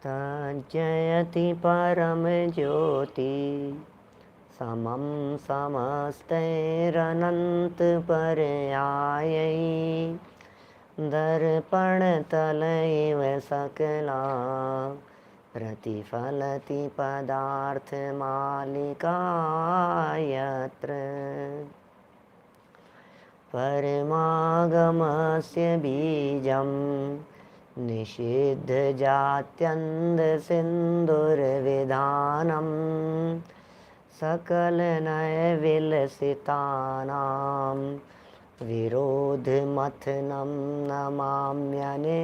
तज्जयति परम ज्योति समं समस्तैरनंत पर्यायै दर्पणतल इव सकला प्रतिफलति पदार्थमालिका यत्र परमागमस्य बीजं निषिद्धजात्यन्धसिन्धुर्विधानं सकलनयविलसितानां विरोधमथनं नमाम्यनेकान्तम्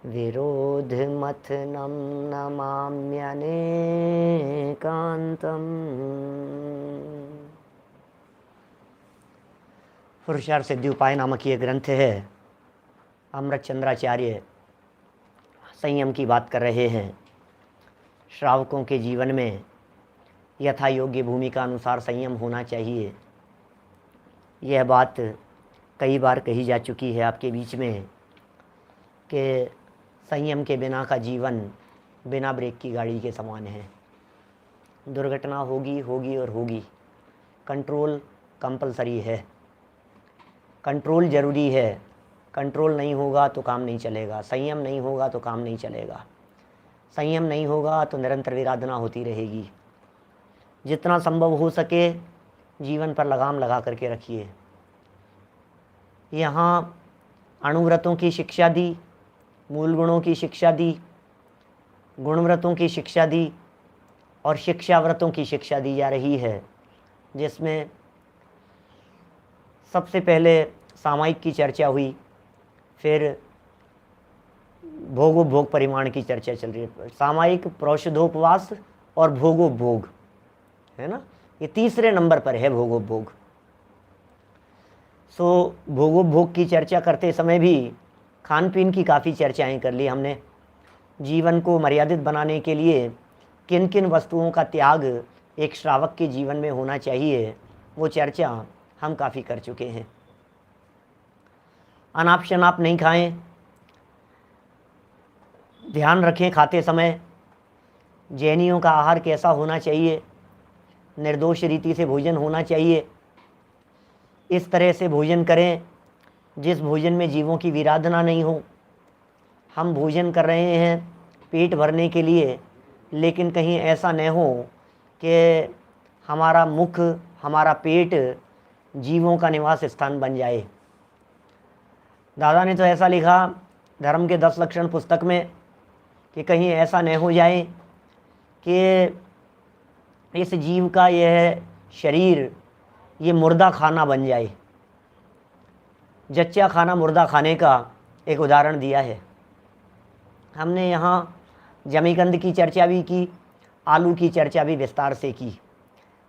विरोधमथनं नमाम्यनेकान्तम्। पुरुषार्थ सिद्धि उपाय नामक ये ग्रंथ है। अमृत चंद्राचार्य संयम की बात कर रहे हैं। श्रावकों के जीवन में यथा योग्य भूमिका अनुसार संयम होना चाहिए। यह बात कई बार कही जा चुकी है आपके बीच में कि संयम के बिना का जीवन बिना ब्रेक की गाड़ी के समान है। दुर्घटना होगी होगी और होगी। कंट्रोल कंपलसरी है, कंट्रोल ज़रूरी है। कंट्रोल नहीं होगा तो काम नहीं चलेगा, संयम नहीं होगा तो काम नहीं चलेगा, संयम नहीं होगा तो निरंतर विराधना होती रहेगी। जितना संभव हो सके जीवन पर लगाम लगा करके रखिए। यहाँ अणुव्रतों की शिक्षा दी, मूल गुणों की शिक्षा दी, गुणव्रतों की शिक्षा दी और शिक्षाव्रतों की शिक्षा दी जा रही है, जिसमें सबसे पहले सामायिक की चर्चा हुई, फिर भोगोपभोग परिमाण की चर्चा चल रही है। सामायिक प्रोषधोपवास और भोगोपभोग है ना, ये तीसरे नंबर पर है भोगोपभोग। सो भोगोपभोग की चर्चा करते समय भी खान पीन की काफ़ी चर्चाएं कर ली हमने। जीवन को मर्यादित बनाने के लिए किन किन वस्तुओं का त्याग एक श्रावक के जीवन में होना चाहिए, वो चर्चा हम काफ़ी कर चुके हैं। अनाप शनाप नहीं खाएं, ध्यान रखें खाते समय जैनियों का आहार कैसा होना चाहिए, निर्दोष रीति से भोजन होना चाहिए। इस तरह से भोजन करें जिस भोजन में जीवों की विराधना नहीं हो। हम भोजन कर रहे हैं पेट भरने के लिए, लेकिन कहीं ऐसा न हो कि हमारा मुख, हमारा पेट जीवों का निवास स्थान बन जाए। दादा ने तो ऐसा लिखा धर्म के 10 लक्षण पुस्तक में कि कहीं ऐसा न हो जाए कि इस जीव का यह शरीर ये मुर्दा खाना बन जाए। जच्चा खाना मुर्दा खाने का एक उदाहरण दिया है हमने। यहाँ जमीकंद की चर्चा भी की, आलू की चर्चा भी विस्तार से की।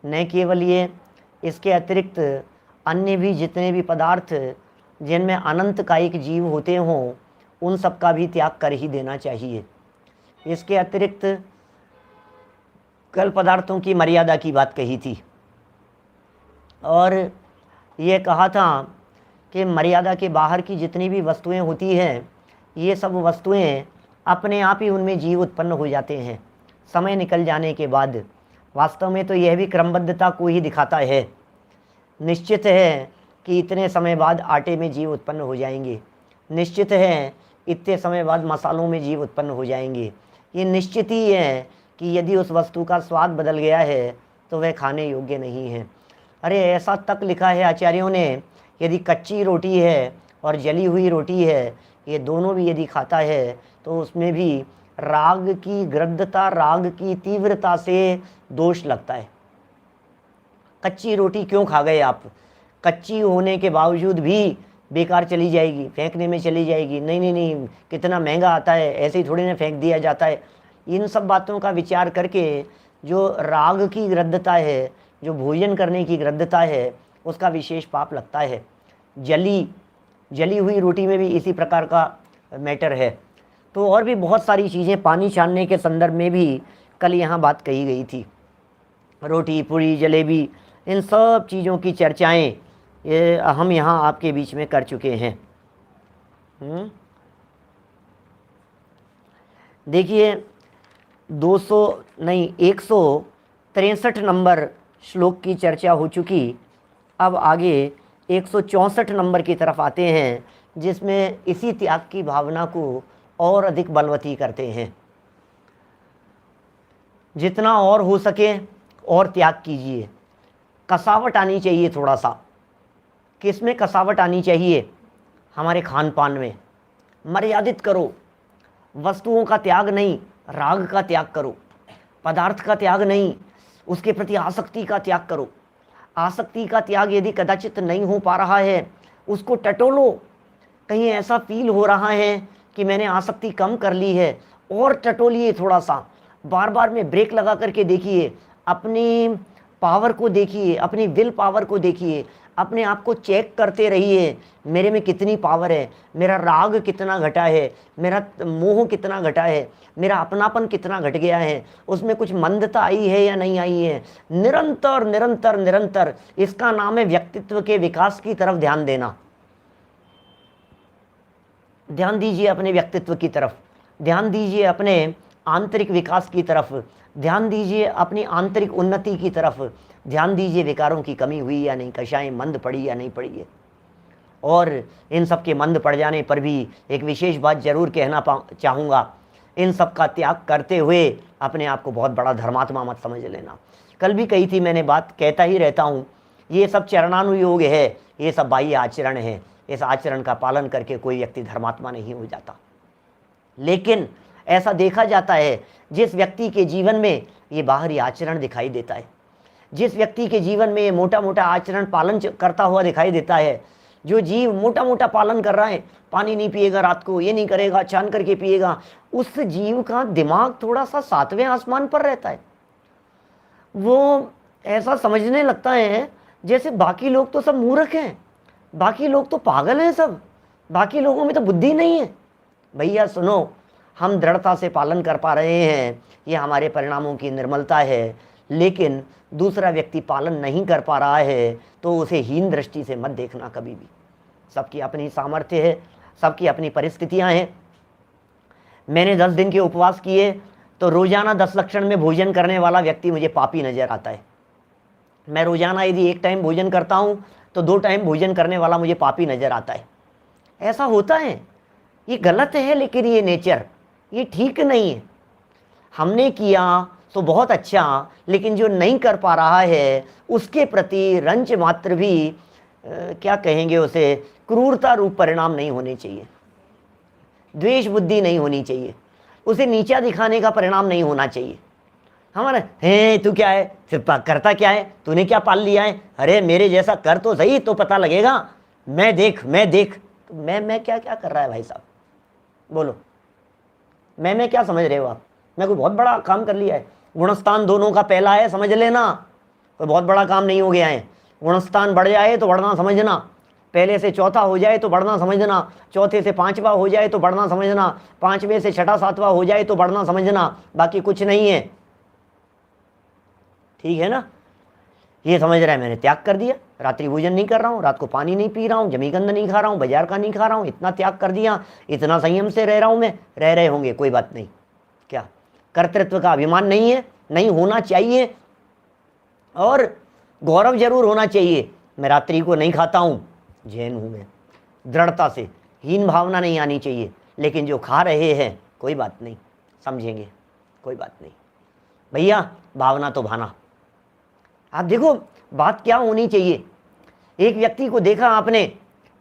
न केवल ये, इसके अतिरिक्त अन्य भी जितने भी पदार्थ जिनमें अनंत कायिक जीव होते हों, उन सब का भी त्याग कर ही देना चाहिए। इसके अतिरिक्त कल पदार्थों की मर्यादा की बात कही थी और ये कहा था कि मर्यादा के बाहर की जितनी भी वस्तुएं होती हैं, ये सब वस्तुएं अपने आप ही उनमें जीव उत्पन्न हो जाते हैं समय निकल जाने के बाद। वास्तव में तो यह भी क्रमबद्धता को ही दिखाता है। निश्चित है कि इतने समय बाद आटे में जीव उत्पन्न हो जाएंगे, निश्चित है इतने समय बाद मसालों में जीव उत्पन्न हो जाएंगे। ये निश्चित ही है कि यदि उस वस्तु का स्वाद बदल गया है तो वह खाने योग्य नहीं है। अरे ऐसा तक लिखा है आचार्यों ने, यदि कच्ची रोटी है और जली हुई रोटी है, ये दोनों भी यदि खाता है तो उसमें भी राग की गृद्धता, राग की तीव्रता से दोष लगता है। कच्ची रोटी क्यों खा गए आप? कच्ची होने के बावजूद भी बेकार चली जाएगी, फेंकने में चली जाएगी। नहीं नहीं नहीं, कितना महंगा आता है, ऐसे ही थोड़ी ना फेंक दिया जाता है। इन सब बातों का विचार करके जो राग की गृद्धता है, जो भोजन करने की गृद्धता है, उसका विशेष पाप लगता है। जली हुई रोटी में भी इसी प्रकार का मैटर है। तो और भी बहुत सारी चीज़ें पानी छानने के संदर्भ में भी कल यहाँ बात कही गई थी। रोटी, पूरी, जलेबी, इन सब चीज़ों की चर्चाएं ये हम यहाँ आपके बीच में कर चुके हैं। देखिए 200 नहीं 163 नंबर श्लोक की चर्चा हो चुकी। अब आगे 164 नंबर की तरफ आते हैं, जिसमें इसी त्याग की भावना को और अधिक बलवती करते हैं। जितना और हो सके और त्याग कीजिए। कसावट आनी चाहिए थोड़ा सा। किस में कसावट आनी चाहिए? हमारे खान पान में। मर्यादित करो। वस्तुओं का त्याग नहीं, राग का त्याग करो। पदार्थ का त्याग नहीं, उसके प्रति आसक्ति का त्याग करो। आसक्ति का त्याग यदि कदाचित नहीं हो पा रहा है, उसको टटोलो। कहीं ऐसा फील हो रहा है कि मैंने आसक्ति कम कर ली है, और टटोलिए थोड़ा सा। बार बार में ब्रेक लगा करके देखिए, अपनी पावर को देखिए, अपनी विल पावर को देखिए, अपने आप को चेक करते रहिए, मेरे में कितनी पावर है, मेरा राग कितना घटा है, मेरा मोह कितना घटा है, मेरा अपनापन कितना घट गया है, उसमें कुछ मंदता आई है या नहीं आई है। निरंतर निरंतर निरंतर, इसका नाम है व्यक्तित्व के विकास की तरफ ध्यान देना। ध्यान दीजिए अपने व्यक्तित्व की तरफ, ध्यान दीजिए अपने आंतरिक विकास की तरफ, ध्यान दीजिए अपनी आंतरिक उन्नति की तरफ, ध्यान दीजिए विकारों की कमी हुई या नहीं, कशाएं मंद पड़ी या नहीं पड़ी है। और इन सब के मंद पड़ जाने पर भी एक विशेष बात जरूर कहना चाहूँगा, इन सब का त्याग करते हुए अपने आप को बहुत बड़ा धर्मात्मा मत समझ लेना। कल भी कही थी मैंने बात, कहता ही रहता हूँ, ये सब चरणानुयोग है, ये सब बाह्य आचरण है। इस आचरण का पालन करके कोई व्यक्ति धर्मात्मा नहीं हो जाता। लेकिन ऐसा देखा जाता है, जिस व्यक्ति के जीवन में ये बाहरी आचरण दिखाई देता है, जिस व्यक्ति के जीवन में ये मोटा मोटा आचरण पालन करता हुआ दिखाई देता है, जो जीव मोटा मोटा पालन कर रहा है, पानी नहीं पिएगा रात को, ये नहीं करेगा, छान करके पिएगा, उस जीव का दिमाग थोड़ा सा 7वें आसमान पर रहता है। वो ऐसा समझने लगता है जैसे बाकी लोग तो सब मूर्ख हैं, बाकी लोग तो पागल हैं, सब बाकी लोगों में तो बुद्धि नहीं है। भैया सुनो, हम दृढ़ता से पालन कर पा रहे हैं, ये हमारे परिणामों की निर्मलता है। लेकिन दूसरा व्यक्ति पालन नहीं कर पा रहा है तो उसे हीन दृष्टि से मत देखना कभी भी। सबकी अपनी सामर्थ्य है, सबकी अपनी परिस्थितियां हैं। मैंने 10 दिन के उपवास किए तो रोजाना 10 लक्षण में भोजन करने वाला व्यक्ति मुझे पापी नजर आता है। मैं रोजाना यदि 1 टाइम भोजन करता हूँ तो 2 टाइम भोजन करने वाला मुझे पापी नजर आता है। ऐसा होता है, ये गलत है, लेकिन ये नेचर, ये ठीक नहीं है। हमने किया तो बहुत अच्छा, लेकिन जो नहीं कर पा रहा है उसके प्रति रंच मात्र भी क्या कहेंगे उसे, क्रूरता रूप परिणाम नहीं होने चाहिए, द्वेष बुद्धि नहीं होनी चाहिए, उसे नीचा दिखाने का परिणाम नहीं होना चाहिए। हमारा है तू क्या है, फिर करता क्या है, तूने क्या पाल लिया है, अरे मेरे जैसा कर तो सही तो पता लगेगा, मैं देख तो मैं क्या क्या कर रहा है भाई साहब, बोलो। मैं क्या समझ रहे हो आप? मैं कोई बहुत बड़ा काम कर लिया है? गुणस्थान दोनों का पहला है, समझ लेना, कोई बहुत बड़ा काम नहीं हो गया है। गुणस्थान बढ़ जाए तो बढ़ना समझना, पहले से चौथा हो जाए तो बढ़ना समझना, चौथे से 5वां हो जाए तो बढ़ना समझना, 5वें से 6ठा 7वां हो जाए तो बढ़ना समझना, बाकी कुछ नहीं है। ठीक है ना? ये समझ रहा है मैंने त्याग कर दिया, रात्रि भोजन नहीं कर रहा हूँ, रात को पानी नहीं पी रहा हूँ, जमीगंध नहीं खा रहा हूँ, बाजार का नहीं खा रहा हूँ, इतना त्याग कर दिया, इतना संयम से रह रहा हूँ मैं। रह रहे होंगे, कोई बात नहीं। क्या कर्तृत्व का अभिमान नहीं है? नहीं होना चाहिए, और गौरव जरूर होना चाहिए। मैं रात्रि को नहीं खाता हूँ, जैन हूँ मैं, दृढ़ता से, हीन भावना नहीं आनी चाहिए। लेकिन जो खा रहे हैं कोई बात नहीं, समझेंगे, कोई बात नहीं भैया, भावना तो भाना। आप देखो बात क्या होनी चाहिए। एक व्यक्ति को देखा आपने,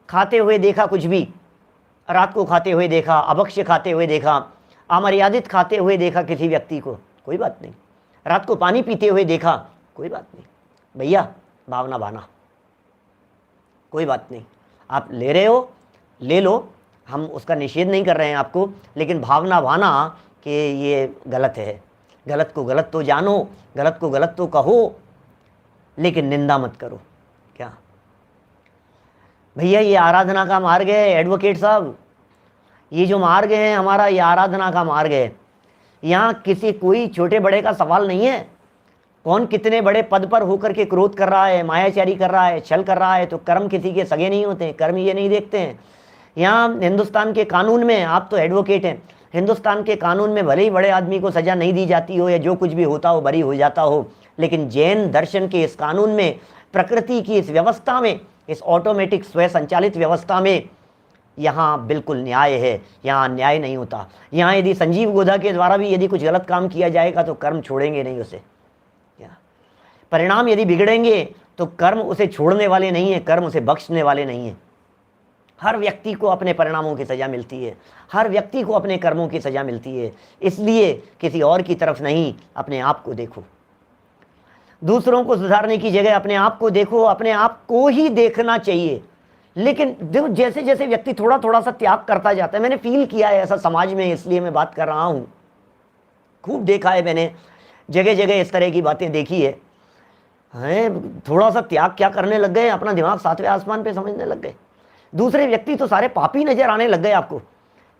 खाते हुए देखा, कुछ भी रात को खाते हुए देखा, अभक्ष्य खाते हुए देखा, अमर्यादित खाते हुए देखा किसी व्यक्ति को, कोई बात नहीं। रात को पानी पीते हुए देखा, कोई बात नहीं भैया, भावना भाना, कोई बात नहीं। आप ले रहे हो, ले लो, हम उसका निषेध नहीं कर रहे हैं आपको, लेकिन भावना भाना कि ये गलत है। गलत को गलत तो जानो, गलत को गलत तो कहो, लेकिन निंदा मत करो। क्या भैया, ये आराधना का मार्ग है एडवोकेट साहब, ये जो मार्ग है हमारा, ये आराधना का मार्ग है। यहाँ किसी कोई छोटे बड़े का सवाल नहीं है। कौन कितने बड़े पद पर होकर के क्रोध कर रहा है, मायाचारी कर रहा है, छल कर रहा है, तो कर्म किसी के सगे नहीं होते हैं, कर्म ये नहीं देखते हैं। यहाँ हिंदुस्तान के कानून में, आप तो एडवोकेट हैं, हिंदुस्तान के कानून में भले ही बड़े आदमी को सजा नहीं दी जाती हो या जो कुछ भी होता हो बरी हो जाता हो, लेकिन जैन दर्शन के इस कानून में, प्रकृति की इस व्यवस्था में, इस ऑटोमेटिक स्वयं संचालित व्यवस्था में यहाँ बिल्कुल न्याय है। यहाँ अन्याय नहीं होता। यहाँ यदि संजीव गोधा के द्वारा भी यदि कुछ गलत काम किया जाएगा तो कर्म छोड़ेंगे नहीं उसे। परिणाम यदि बिगड़ेंगे तो कर्म उसे छोड़ने वाले नहीं है, कर्म उसे बख्शने वाले नहीं है। हर व्यक्ति को अपने परिणामों की सजा मिलती है, हर व्यक्ति को अपने कर्मों की सजा मिलती है। इसलिए किसी और की तरफ नहीं, अपने आप को देखो। दूसरों को सुधारने की जगह अपने आप को देखो, अपने आप को ही देखना चाहिए। लेकिन देखो, जैसे जैसे व्यक्ति थोड़ा थोड़ा सा त्याग करता जाता है, मैंने फील किया है ऐसा समाज में, इसलिए मैं बात कर रहा हूँ। खूब देखा है मैंने, जगह जगह इस तरह की बातें देखी है। थोड़ा सा त्याग क्या करने लग गए, अपना दिमाग सातवें आसमान पे समझने लग गए। दूसरे व्यक्ति तो सारे पापी नजर आने लग गए आपको।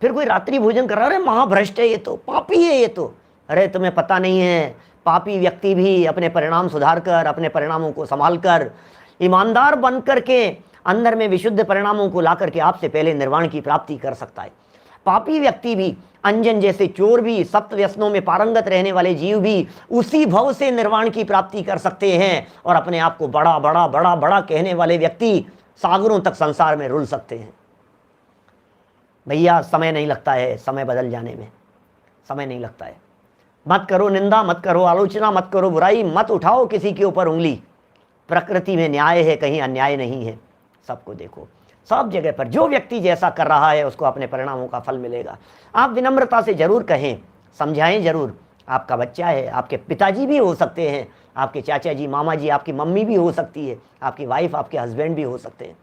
फिर कोई रात्रि भोजन कर रहा है, अरे महाभ्रष्ट है ये तो, पापी है ये तो। अरे तुम्हें पता नहीं है, पापी व्यक्ति भी अपने परिणाम सुधार कर, अपने परिणामों को संभाल कर, ईमानदार बन करके अंदर में विशुद्ध परिणामों को ला करके आपसे पहले निर्वाण की प्राप्ति कर सकता है। पापी व्यक्ति भी, अंजन जैसे चोर भी, सप्त व्यसनों में पारंगत रहने वाले जीव भी उसी भव से निर्वाण की प्राप्ति कर सकते हैं। और अपने आप को बड़ा बड़ा बड़ा बड़ा कहने वाले व्यक्ति सागरों तक संसार में रुल सकते हैं। भैया समय नहीं लगता है, समय बदल जाने में समय नहीं लगता है। मत करो निंदा, मत करो आलोचना, मत करो बुराई, मत उठाओ किसी के ऊपर उंगली। प्रकृति में न्याय है, कहीं अन्याय नहीं है। सबको देखो, सब जगह पर जो व्यक्ति जैसा कर रहा है उसको अपने परिणामों का फल मिलेगा। आप विनम्रता से जरूर कहें, समझाएं जरूर। आपका बच्चा है, आपके पिताजी भी हो सकते हैं, आपके चाचा जी, मामा जी, आपकी मम्मी भी हो सकती है, आपकी वाइफ, आपके हस्बैंड भी हो सकते हैं।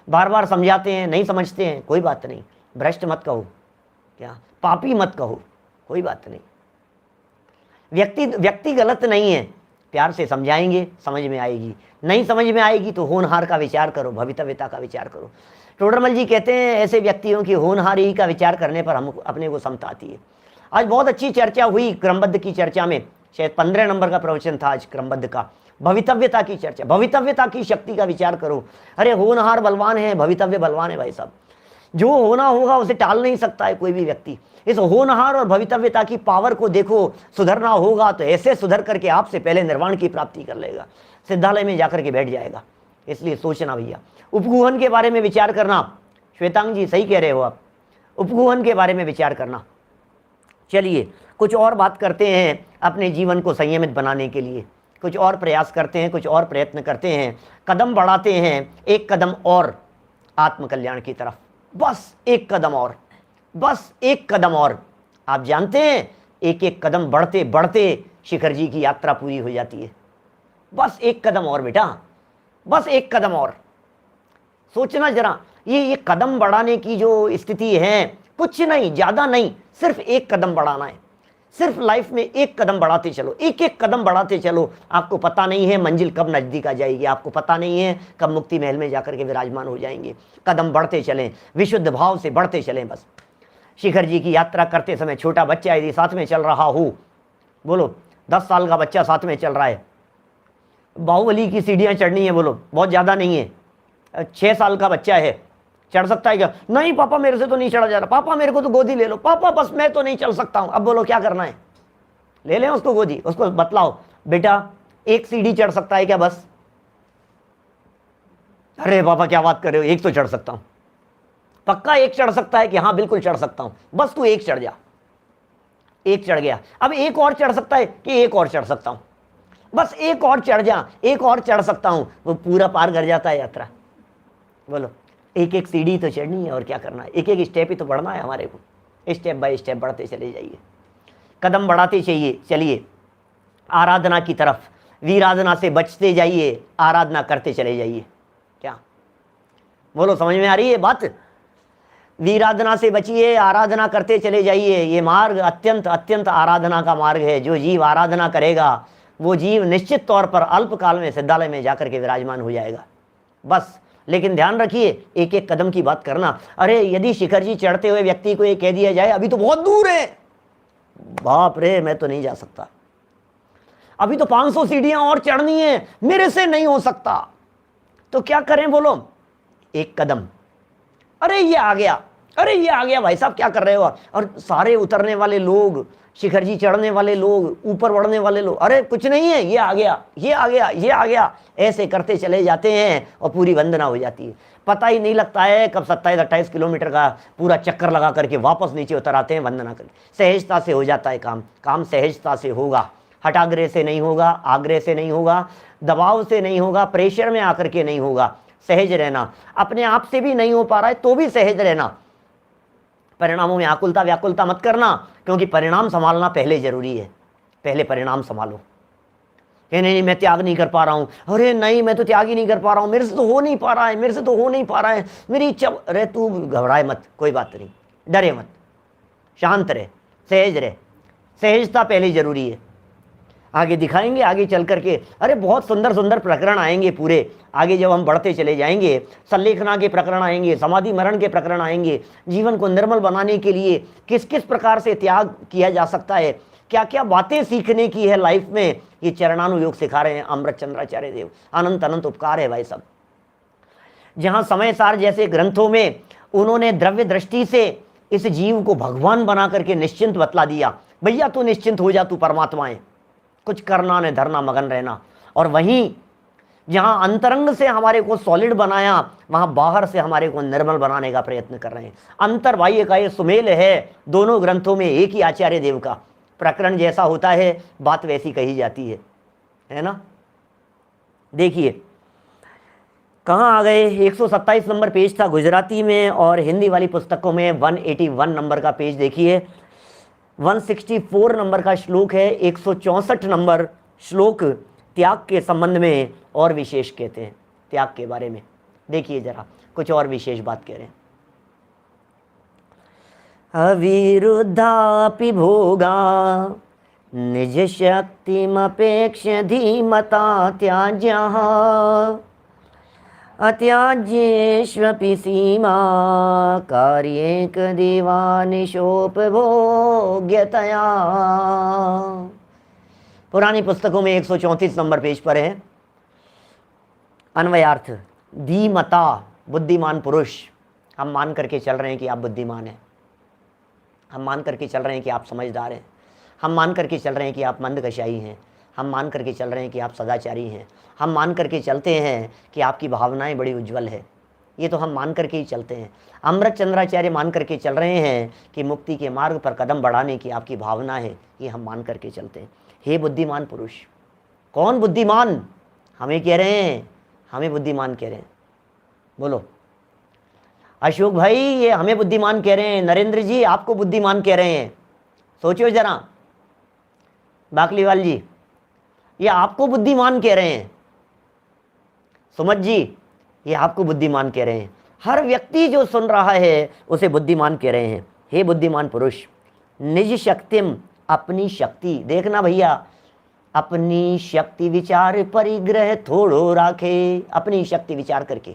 बार बार समझाते हैं, नहीं समझते हैं, कोई बात नहीं। भ्रष्ट मत कहो, क्या पापी मत कहो, कोई बात नहीं। व्यक्ति गलत नहीं है, प्यार से समझाएंगे, समझ में आएगी। नहीं समझ में आएगी तो होनहार का विचार करो, भवितव्यता का विचार करो। टोडरमल जी कहते हैं ऐसे व्यक्तियों की होनहारी का विचार करने पर हम अपने को समता आती है। आज बहुत अच्छी चर्चा हुई क्रमबद्ध की चर्चा में, शायद 15 नंबर का प्रवचन था आज क्रमबद्ध का, भवितव्यता की चर्चा। भवितव्यता की शक्ति का विचार करो। अरे होनहार बलवान है, भवितव्य बलवान है भाई साहब। जो होना होगा उसे टाल नहीं सकता है कोई भी व्यक्ति। इस होनहार और भवितव्यता की पावर को देखो। सुधरना होगा तो ऐसे सुधर करके आपसे पहले निर्वाण की प्राप्ति कर लेगा, सिद्धालय में जाकर के बैठ जाएगा। इसलिए सोचना भैया, उपगुहन के बारे में विचार करना। श्वेतांग जी सही कह रहे हो आप, उपगुहन के बारे में विचार करना। चलिए कुछ और बात करते हैं, अपने जीवन को संयमित बनाने के लिए कुछ और प्रयास करते हैं, कुछ और प्रयत्न करते हैं, कदम बढ़ाते हैं, एक कदम और आत्मकल्याण की तरफ। बस एक कदम और, बस एक कदम और। आप जानते हैं एक एक कदम बढ़ते बढ़ते शिखर जी की यात्रा पूरी हो जाती है। बस एक कदम और बेटा, बस एक कदम और। सोचना जरा, ये कदम बढ़ाने की जो स्थिति है, कुछ नहीं, ज्यादा नहीं, सिर्फ एक कदम बढ़ाना है। सिर्फ लाइफ में एक कदम बढ़ाते चलो, एक एक कदम बढ़ाते चलो। आपको पता नहीं है मंजिल कब नजदीक आ जाएगी, आपको पता नहीं है कब मुक्ति महल में जाकर के विराजमान हो जाएंगे। कदम बढ़ते चलें, विशुद्ध भाव से बढ़ते चलें। बस शिखर जी की यात्रा करते समय छोटा बच्चा यदि साथ में चल रहा हो, बोलो 10 साल का बच्चा साथ में चल रहा है, बाहुबली की सीढ़ियां चढ़नी है, बोलो बहुत ज्यादा नहीं है, 6 साल का बच्चा है, चढ़ सकता है क्या? नहीं पापा मेरे से तो नहीं चढ़ा जा रहा, पापा मेरे को तो गोदी ले लो, पापा बस मैं तो नहीं चल सकता हूं। अब बोलो क्या करना है? ले लें उसको गोदी, उसको बतलाओ बेटा एक सीढ़ी चढ़ सकता है क्या बस? अरे पापा क्या बात कर रहे हो, एक तो चढ़ सकता हूं। पक्का एक चढ़ सकता है कि हाँ बिल्कुल चढ़ सकता हूं, बस तू एक चढ़ जा। एक चढ़ गया, अब एक और चढ़ सकता है कि एक और चढ़ सकता हूं, बस एक और चढ़ जा, एक और चढ़ सकता हूं, वो पूरा पार कर जाता है यात्रा। बोलो एक एक सीढ़ी तो चढ़नी है और क्या करना है, एक एक स्टेप ही तो बढ़ना है हमारे को। स्टेप बाय स्टेप बढ़ते चले जाइए, कदम बढ़ाते चलिए आराधना की तरफ। वीराधना से बचते जाइए, आराधना करते चले जाइए। क्या बोलो, समझ में आ रही है बात? वीराधना से बचिए, आराधना करते चले जाइए। ये मार्ग अत्यंत अत्यंत आराधना का मार्ग है। जो जीव आराधना करेगा वो जीव निश्चित तौर पर अल्पकाल में सिद्धालय में जाकर के विराजमान हो जाएगा। बस लेकिन ध्यान रखिए, एक एक कदम की बात करना। अरे यदि शिखर जी चढ़ते हुए व्यक्ति को ये कह दिया जाए अभी तो बहुत दूर है, बाप रे मैं तो नहीं जा सकता, अभी तो 500 सीढ़ियां और चढ़नी है, मेरे से नहीं हो सकता, तो क्या करें बोलो? एक कदम, अरे ये आ गया, अरे ये आ गया भाई साहब, क्या कर रहे हो? और सारे उतरने वाले लोग, शिखर जी चढ़ने वाले लोग, ऊपर बढ़ने वाले लोग, अरे कुछ नहीं है, ये आ गया, ये आ गया, ये आ गया, ऐसे करते चले जाते हैं और पूरी वंदना हो जाती है। पता ही नहीं लगता है कब 27-28 किलोमीटर का पूरा चक्कर लगा करके वापस नीचे उतर आते हैं वंदना करके। सहजता से हो जाता है काम, काम सहजता से होगा, हठाग्रह से नहीं होगा, आग्रह से नहीं होगा, दबाव से नहीं होगा, प्रेशर में आकर के नहीं होगा। सहज रहना, अपने आप से भी नहीं हो पा रहा है तो भी सहज रहना। परिणामों में आकुलता व्याकुलता मत करना, क्योंकि परिणाम संभालना पहले जरूरी है। पहले परिणाम संभालो कि नहीं मैं त्याग नहीं कर पा रहा हूं, अरे नहीं मैं तो त्याग ही नहीं कर पा रहा हूं, मेरे से तो हो नहीं पा रहा है, मेरे से तो हो नहीं पा रहा है, मेरी इच्छा। अरे तू घबराए मत, कोई बात नहीं, डरे मत, शांत रहे, सहज रहे। सहजता पहले जरूरी है। आगे दिखाएंगे, आगे चल करके अरे बहुत सुंदर सुंदर प्रकरण आएंगे पूरे। आगे जब हम बढ़ते चले जाएंगे, संलेखना के प्रकरण आएंगे, समाधि मरण के प्रकरण आएंगे, जीवन को निर्मल बनाने के लिए किस किस प्रकार से त्याग किया जा सकता है, क्या क्या बातें सीखने की है लाइफ में, ये चरणानुयोग सिखा रहे हैं अमृत चंद्राचार्य देव। अनंत अनंत उपकार है भाई साहब। जहां समय सार जैसे ग्रंथों में उन्होंने द्रव्य दृष्टि से इस जीव को भगवान बना करके निश्चिंत बतला दिया, भैया तू निश्चिंत हो जा, तू परमात्मा है, कुछ करना न धरना मगन रहना। और वहीं जहां अंतरंग से हमारे को सॉलिड बनाया, वहां बाहर से हमारे को निर्मल बनाने का प्रयत्न कर रहे हैं। अंतर बाह्य का ये सुमेल है दोनों ग्रंथों में, एक ही आचार्य देव का। प्रकरण जैसा होता है बात वैसी कही जाती है ना। देखिए कहाँ आ गए, 127 नंबर पेज था गुजराती में, और हिंदी वाली पुस्तकों में 181 नंबर का पेज देखिए। 164 नंबर का श्लोक है, 164 नंबर श्लोक त्याग के संबंध में और विशेष कहते हैं। त्याग के बारे में देखिए जरा, कुछ और विशेष बात कह रहे हैं। अविरुद्धापि भोगा निज शक्तिमपेक्ष धीमता त्याज्यः अत्याज्येष्वपि सीमा कार्येक देवानिशोपभोग्यतया। पुरानी पुस्तकों में 134 नंबर पेज पर है। अन्वयार्थ, धीमता बुद्धिमान पुरुष। हम मान करके चल रहे हैं कि आप बुद्धिमान हैं, हम मान करके चल रहे हैं कि आप समझदार हैं, हम मान करके चल रहे हैं कि आप मंदकशाई हैं, हम मान करके चल रहे हैं कि आप सदाचारी हैं, हम मान करके चलते हैं कि आपकी भावनाएं बड़ी उज्जवल है। ये तो हम मान करके ही चलते हैं। अमृत चंद्राचार्य मान करके चल रहे हैं कि मुक्ति के मार्ग पर कदम बढ़ाने की आपकी भावना है, ये हम मान करके चलते हैं। हे बुद्धिमान पुरुष। कौन बुद्धिमान? हमें कह रहे हैं, हमें बुद्धिमान कह रहे हैं। बोलो अशोक भाई, ये हमें बुद्धिमान कह रहे हैं, नरेंद्र जी आपको बुद्धिमान कह रहे हैं। सोचियो जरा, बाकलीवाल जी ये आपको बुद्धिमान कह रहे हैं, सुमत जी ये आपको बुद्धिमान कह रहे हैं। हर व्यक्ति जो सुन रहा है उसे बुद्धिमान कह रहे हैं। हे बुद्धिमान पुरुष, निज शक्तिम, अपनी शक्ति देखना भैया, अपनी शक्ति विचार परिग्रह थोड़ो राखे, अपनी शक्ति विचार करके।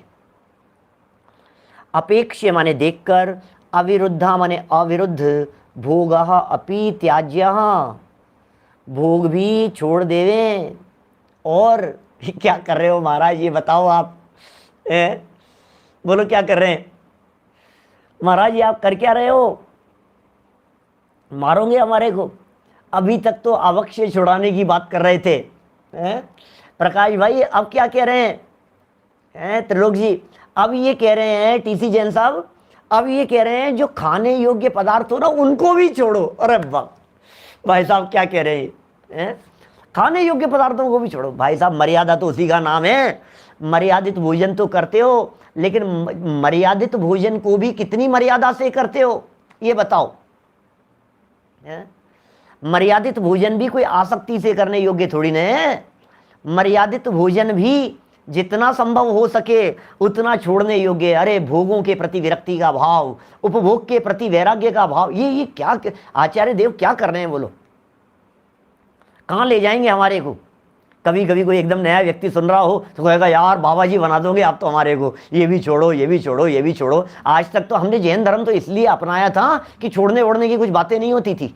अपेक्ष माने देखकर, अविरुद्धा माने अविरुद्ध, भोगः अपि त्याज्यः, भोग भी छोड़ देवे। और क्या कर रहे हो महाराज, ये बताओ आप, बोलो क्या कर रहे हैं महाराज, ये आप कर क्या रहे हो? मारोगे हमारे को? अभी तक तो अवक्ष्य छुड़ाने की बात कर रहे थे प्रकाश भाई, अब क्या कह रहे हैं त्रिलोक जी? अब ये कह रहे हैं टीसी जैन साहब, अब ये कह रहे हैं जो खाने योग्य पदार्थ हो ना उनको भी छोड़ो। अरे वाह भाई साहब, क्या कह रहे हैं? खाने योग्य पदार्थों को भी छोड़ो। भाई साहब मर्यादा तो उसी का नाम है। मर्यादित भोजन तो करते हो, लेकिन मर्यादित भोजन को भी कितनी मर्यादा से करते हो ये बताओ। मर्यादित भोजन भी कोई आसक्ति से करने योग्य थोड़ी न है। मर्यादित भोजन भी जितना संभव हो सके उतना छोड़ने योग्य। अरे भोगों के प्रति विरक्ति का भाव, उपभोग के प्रति वैराग्य का भाव, ये क्या आचार्य देव क्या कर रहे हैं? बोलो कहाँ ले जाएंगे हमारे को? कभी कभी कोई एकदम नया व्यक्ति सुन रहा हो तो कहेगा यार बाबा जी बना दोगे आप तो हमारे को, ये भी छोड़ो, ये भी छोड़ो, ये भी छोड़ो। आज तक तो हमने जैन धर्म तो इसलिए अपनाया था कि छोड़ने ओढ़ने की कुछ बातें नहीं होती थी।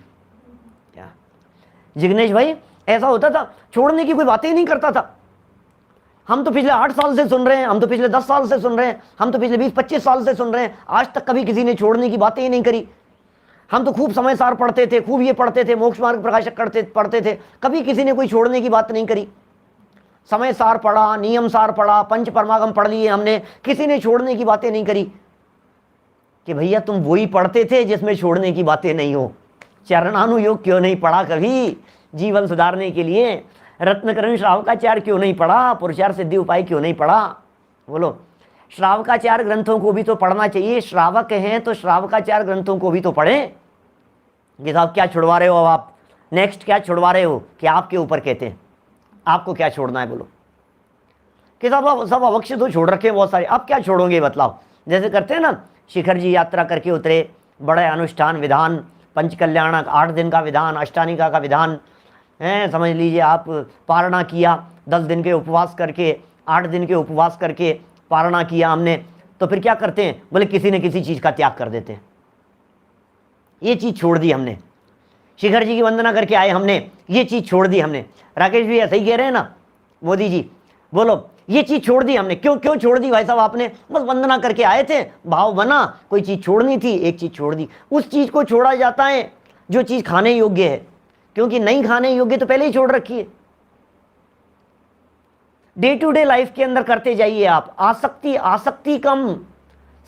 क्या जिग्नेश भाई, ऐसा होता था, छोड़ने की कोई बातें ही नहीं करता था। हम तो पिछले 8 साल से सुन रहे हैं, हम तो पिछले 10 साल से सुन रहे हैं, हम तो पिछले 20-25 साल से सुन रहे हैं, आज तक कभी किसी ने छोड़ने की बातें ही नहीं करी। हम तो खूब समय सार पढ़ते थे, खूब ये पढ़ते थे, मोक्ष मार्ग प्रकाशक पढ़ते थे, कभी किसी ने कोई छोड़ने की बात नहीं करी। समय सार पढ़ा, नियम सार पढ़ा, पंच परमागम पढ़ लिए हमने, किसी ने छोड़ने की बातें नहीं करी। कि भैया तुम वही पढ़ते थे जिसमें छोड़ने की बातें नहीं हो। चरणानुयोग क्यों नहीं पढ़ा कभी जीवन सुधारने के लिए? रत्नकरण श्रावकाचार्य क्यों नहीं पढ़ा? पुरुषार्थ सिद्धि उपाय क्यों नहीं पढ़ा? बोलो, श्रावकाचार्य ग्रंथों को भी तो पढ़ना चाहिए। श्रावक हैं तो श्रावकाचार्य ग्रंथों को भी तो पढ़ें। कि साहब क्या छुड़वा रहे हो अब आप, नेक्स्ट क्या छुड़वा रहे हो? कि आपके ऊपर कहते हैं, आपको क्या छोड़ना है बोलो? कि साहब सब अवक्ष तो छोड़ रखे हैं बहुत सारे, अब क्या छोड़ोगे बतलाओ? जैसे करते हैं ना, शिखर जी यात्रा करके उतरे, बड़े अनुष्ठान विधान, पंचकल्याणक 8 दिन का विधान, अष्टानिका का विधान है, समझ लीजिए आप, पारणा किया 10 दिन के उपवास करके, 8 दिन के उपवास करके पारणा किया हमने। तो फिर क्या करते हैं? बोले किसी न किसी चीज़ का त्याग कर देते हैं। ये चीज़ छोड़ दी हमने, शिखर जी की वंदना करके आए हमने, ये चीज़ छोड़ दी हमने। राकेश भी ऐसा ही कह रहे हैं ना, मोदी जी बोलो, ये चीज़ छोड़ दी हमने। क्यों क्यों छोड़ दी भाई साहब आपने? बस वंदना करके आए थे, भाव बना, कोई चीज़ छोड़नी थी, एक चीज़ छोड़ दी। उस चीज़ को छोड़ा जाता है जो चीज़ खाने योग्य है, क्योंकि नहीं खाने योग्य तो पहले ही छोड़ रखी है। डे टू डे लाइफ के अंदर करते जाइए आप। आसक्ति कम,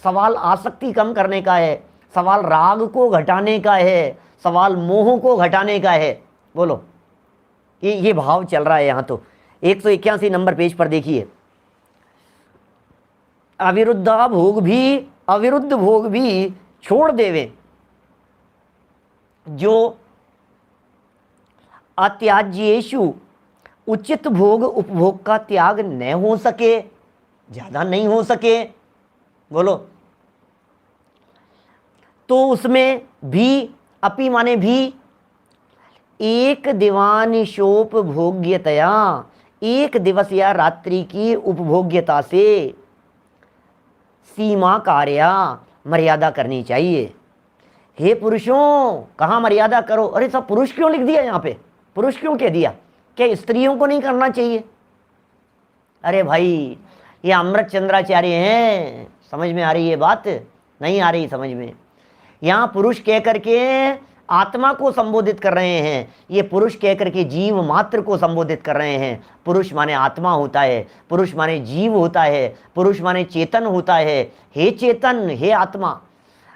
सवाल आसक्ति कम करने का है, सवाल राग को घटाने का है, सवाल मोह को घटाने का है। बोलो, ये भाव चल रहा है यहाँ। तो 181 नंबर पेज पर देखिए, अविरुद्ध भोग भी छोड़ देवे, जो अत्याज्येषु उचित भोग उपभोग का त्याग न हो सके, ज्यादा नहीं हो सके, बोलो, तो उसमें भी, अपि माने भी, एक दिवानिशोप भोग्यतया, एक दिवस या रात्रि की उपभोग्यता से सीमा कार्या, मर्यादा करनी चाहिए। हे पुरुषों, कहाँ मर्यादा करो? अरे सब पुरुष क्यों लिख दिया यहाँ पे? पुरुष क्यों कह दिया? क्या स्त्रियों को नहीं करना चाहिए? अरे भाई, ये अमृत चंद्राचार्य हैं, समझ में आ रही है बात? नहीं आ रही समझ में? यहाँ पुरुष कह करके आत्मा को संबोधित कर रहे हैं, ये पुरुष कह करके जीव मात्र को संबोधित कर रहे हैं। पुरुष माने आत्मा होता है, पुरुष माने जीव होता है, पुरुष माने चेतन होता है। हे चेतन, हे आत्मा,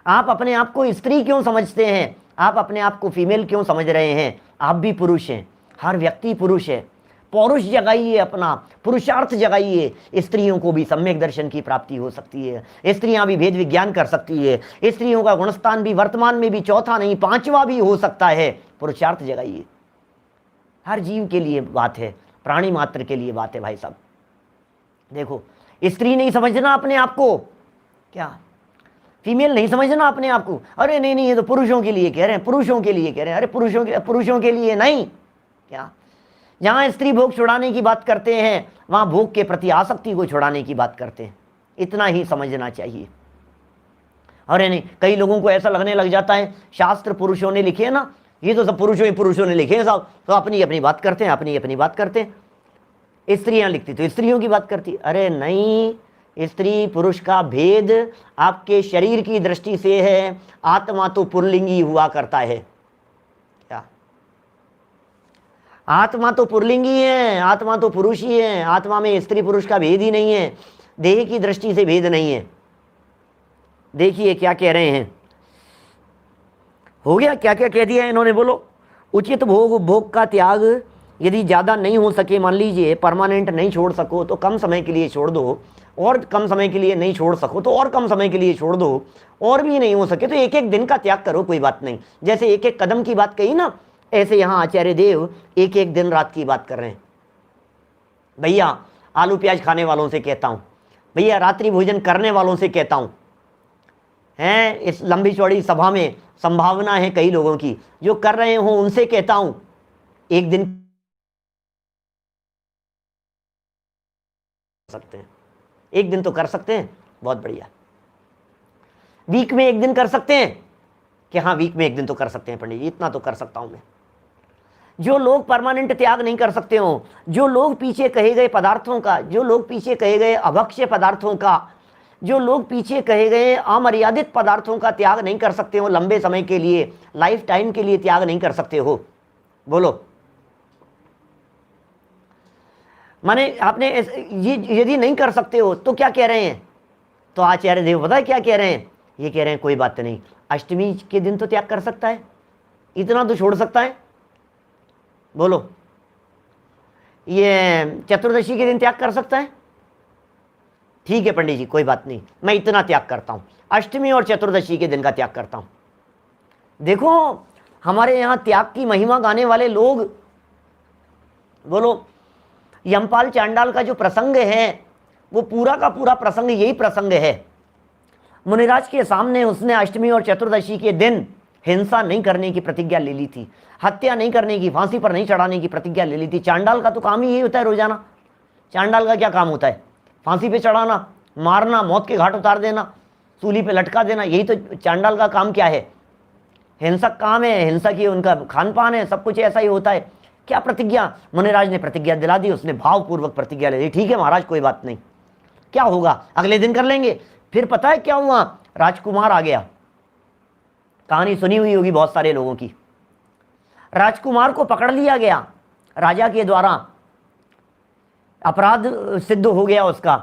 आप अपने आप को स्त्री क्यों समझते हैं? आप अपने आप को फीमेल क्यों समझ रहे हैं? आप भी पुरुष हैं, हर व्यक्ति पुरुष है। पौरुष जगाइए, अपना पुरुषार्थ जगाइए। स्त्रियों को भी सम्यक दर्शन की प्राप्ति हो सकती है, स्त्रियां भी भेद विज्ञान कर सकती है, स्त्रियों का गुणस्थान भी वर्तमान में भी चौथा नहीं 5वां भी हो सकता है। पुरुषार्थ जगाइए। हर जीव के लिए बात है, प्राणी मात्र के लिए बात है भाई साहब। देखो, स्त्री नहीं समझना अपने आप को, क्या फीमेल नहीं समझना अपने आप को। अरे नहीं नहीं, ये तो पुरुषों के लिए कह रहे हैं, पुरुषों के लिए कह रहे हैं। अरे पुरुषों के लिए नहीं, क्या? जहां स्त्री भोग छुड़ाने की बात करते हैं, वहां भोग के प्रति आसक्ति को छुड़ाने की बात करते हैं। इतना ही समझना चाहिए। अरे नहीं, कई लोगों को ऐसा लगने लग जाता है शास्त्र पुरुषों ने लिखे हैं ना, ये तो सब पुरुषों ने लिखे हैं साहब, तो अपनी अपनी बात करते हैं, अपनी अपनी बात करते हैं। स्त्रियां लिखती तो स्त्रियों की बात करती। अरे नहीं, स्त्री पुरुष का भेद आपके शरीर की दृष्टि से है। आत्मा तो पुल्लिंगी हुआ करता है। क्या? आत्मा तो पुल्लिंगी है, आत्मा तो पुरुष ही है। आत्मा में स्त्री पुरुष का भेद ही नहीं है, देह की दृष्टि से भेद नहीं है। देखिए क्या कह रहे हैं, हो गया? क्या क्या कह दिया इन्होंने, बोलो। उचित भोग का त्याग यदि ज़्यादा नहीं हो सके, मान लीजिए परमानेंट नहीं छोड़ सको तो कम समय के लिए छोड़ दो, और कम समय के लिए नहीं छोड़ सको तो और कम समय के लिए छोड़ दो, और भी नहीं हो सके तो एक एक दिन का त्याग करो, कोई बात नहीं। जैसे एक एक कदम की बात कही ना, ऐसे यहाँ आचार्य देव एक एक दिन रात की बात कर रहे हैं। भैया आलू प्याज खाने वालों से कहता हूँ, भैया रात्रि भोजन करने वालों से कहता हूँ, हैं इस लंबी चौड़ी सभा में संभावना है कई लोगों की जो कर रहे हो, उनसे कहता हूँ एक दिन सकते हैं, एक दिन तो कर सकते हैं, बहुत बढ़िया। वीक में एक दिन कर सकते हैं कि हाँ वीक में एक दिन तो कर सकते हैं पंडित जी, इतना तो कर सकता हूं मैं। जो लोग परमानेंट त्याग नहीं कर सकते हो, जो लोग पीछे कहे गए पदार्थों का, जो लोग पीछे कहे गए अभक्ष्य पदार्थों का, जो लोग पीछे कहे गए अमर्यादित पदार्थों का त्याग नहीं कर सकते हो, लंबे समय के लिए, लाइफ टाइम के लिए त्याग नहीं कर सकते हो, बोलो। माने आपने ये यदि नहीं कर सकते हो तो क्या कह रहे हैं? तो आचार्य देव पता है क्या कह रहे हैं? ये कह रहे हैं कोई बात नहीं, अष्टमी के दिन तो त्याग कर सकता है, इतना तो छोड़ सकता है, बोलो। ये चतुर्दशी के दिन त्याग कर सकता है? ठीक है पंडित जी, कोई बात नहीं, मैं इतना त्याग करता हूं, अष्टमी और चतुर्दशी के दिन का त्याग करता हूं। देखो हमारे यहां त्याग की महिमा गाने वाले लोग, बोलो, यमपाल चांडाल का जो प्रसंग है वो पूरा का पूरा प्रसंग यही प्रसंग है। मुनिराज के सामने उसने अष्टमी और चतुर्दशी के दिन हिंसा नहीं करने की प्रतिज्ञा ले ली थी, हत्या नहीं करने की, फांसी पर नहीं चढ़ाने की प्रतिज्ञा ले ली थी। चांडाल का तो काम ही यही होता है रोजाना। चांडाल का क्या काम होता है? फांसी पे चढ़ाना, मारना, मौत के घाट उतार देना, सूली पे लटका देना, यही तो चांडाल का काम क्या है? हिंसक काम है, हिंसा की उनका खान पान है, सब कुछ ऐसा ही होता है। क्या प्रतिज्ञा? मुनिराज ने प्रतिज्ञा दिला दी, उसने भावपूर्वक प्रतिज्ञा ले ली। ठीक है महाराज, कोई बात नहीं, क्या होगा अगले दिन कर लेंगे। फिर पता है क्या हुआ? राजकुमार आ गया। कहानी सुनी हुई होगी बहुत सारे लोगों की। राजकुमार को पकड़ लिया गया राजा के द्वारा, अपराध सिद्ध हो गया उसका,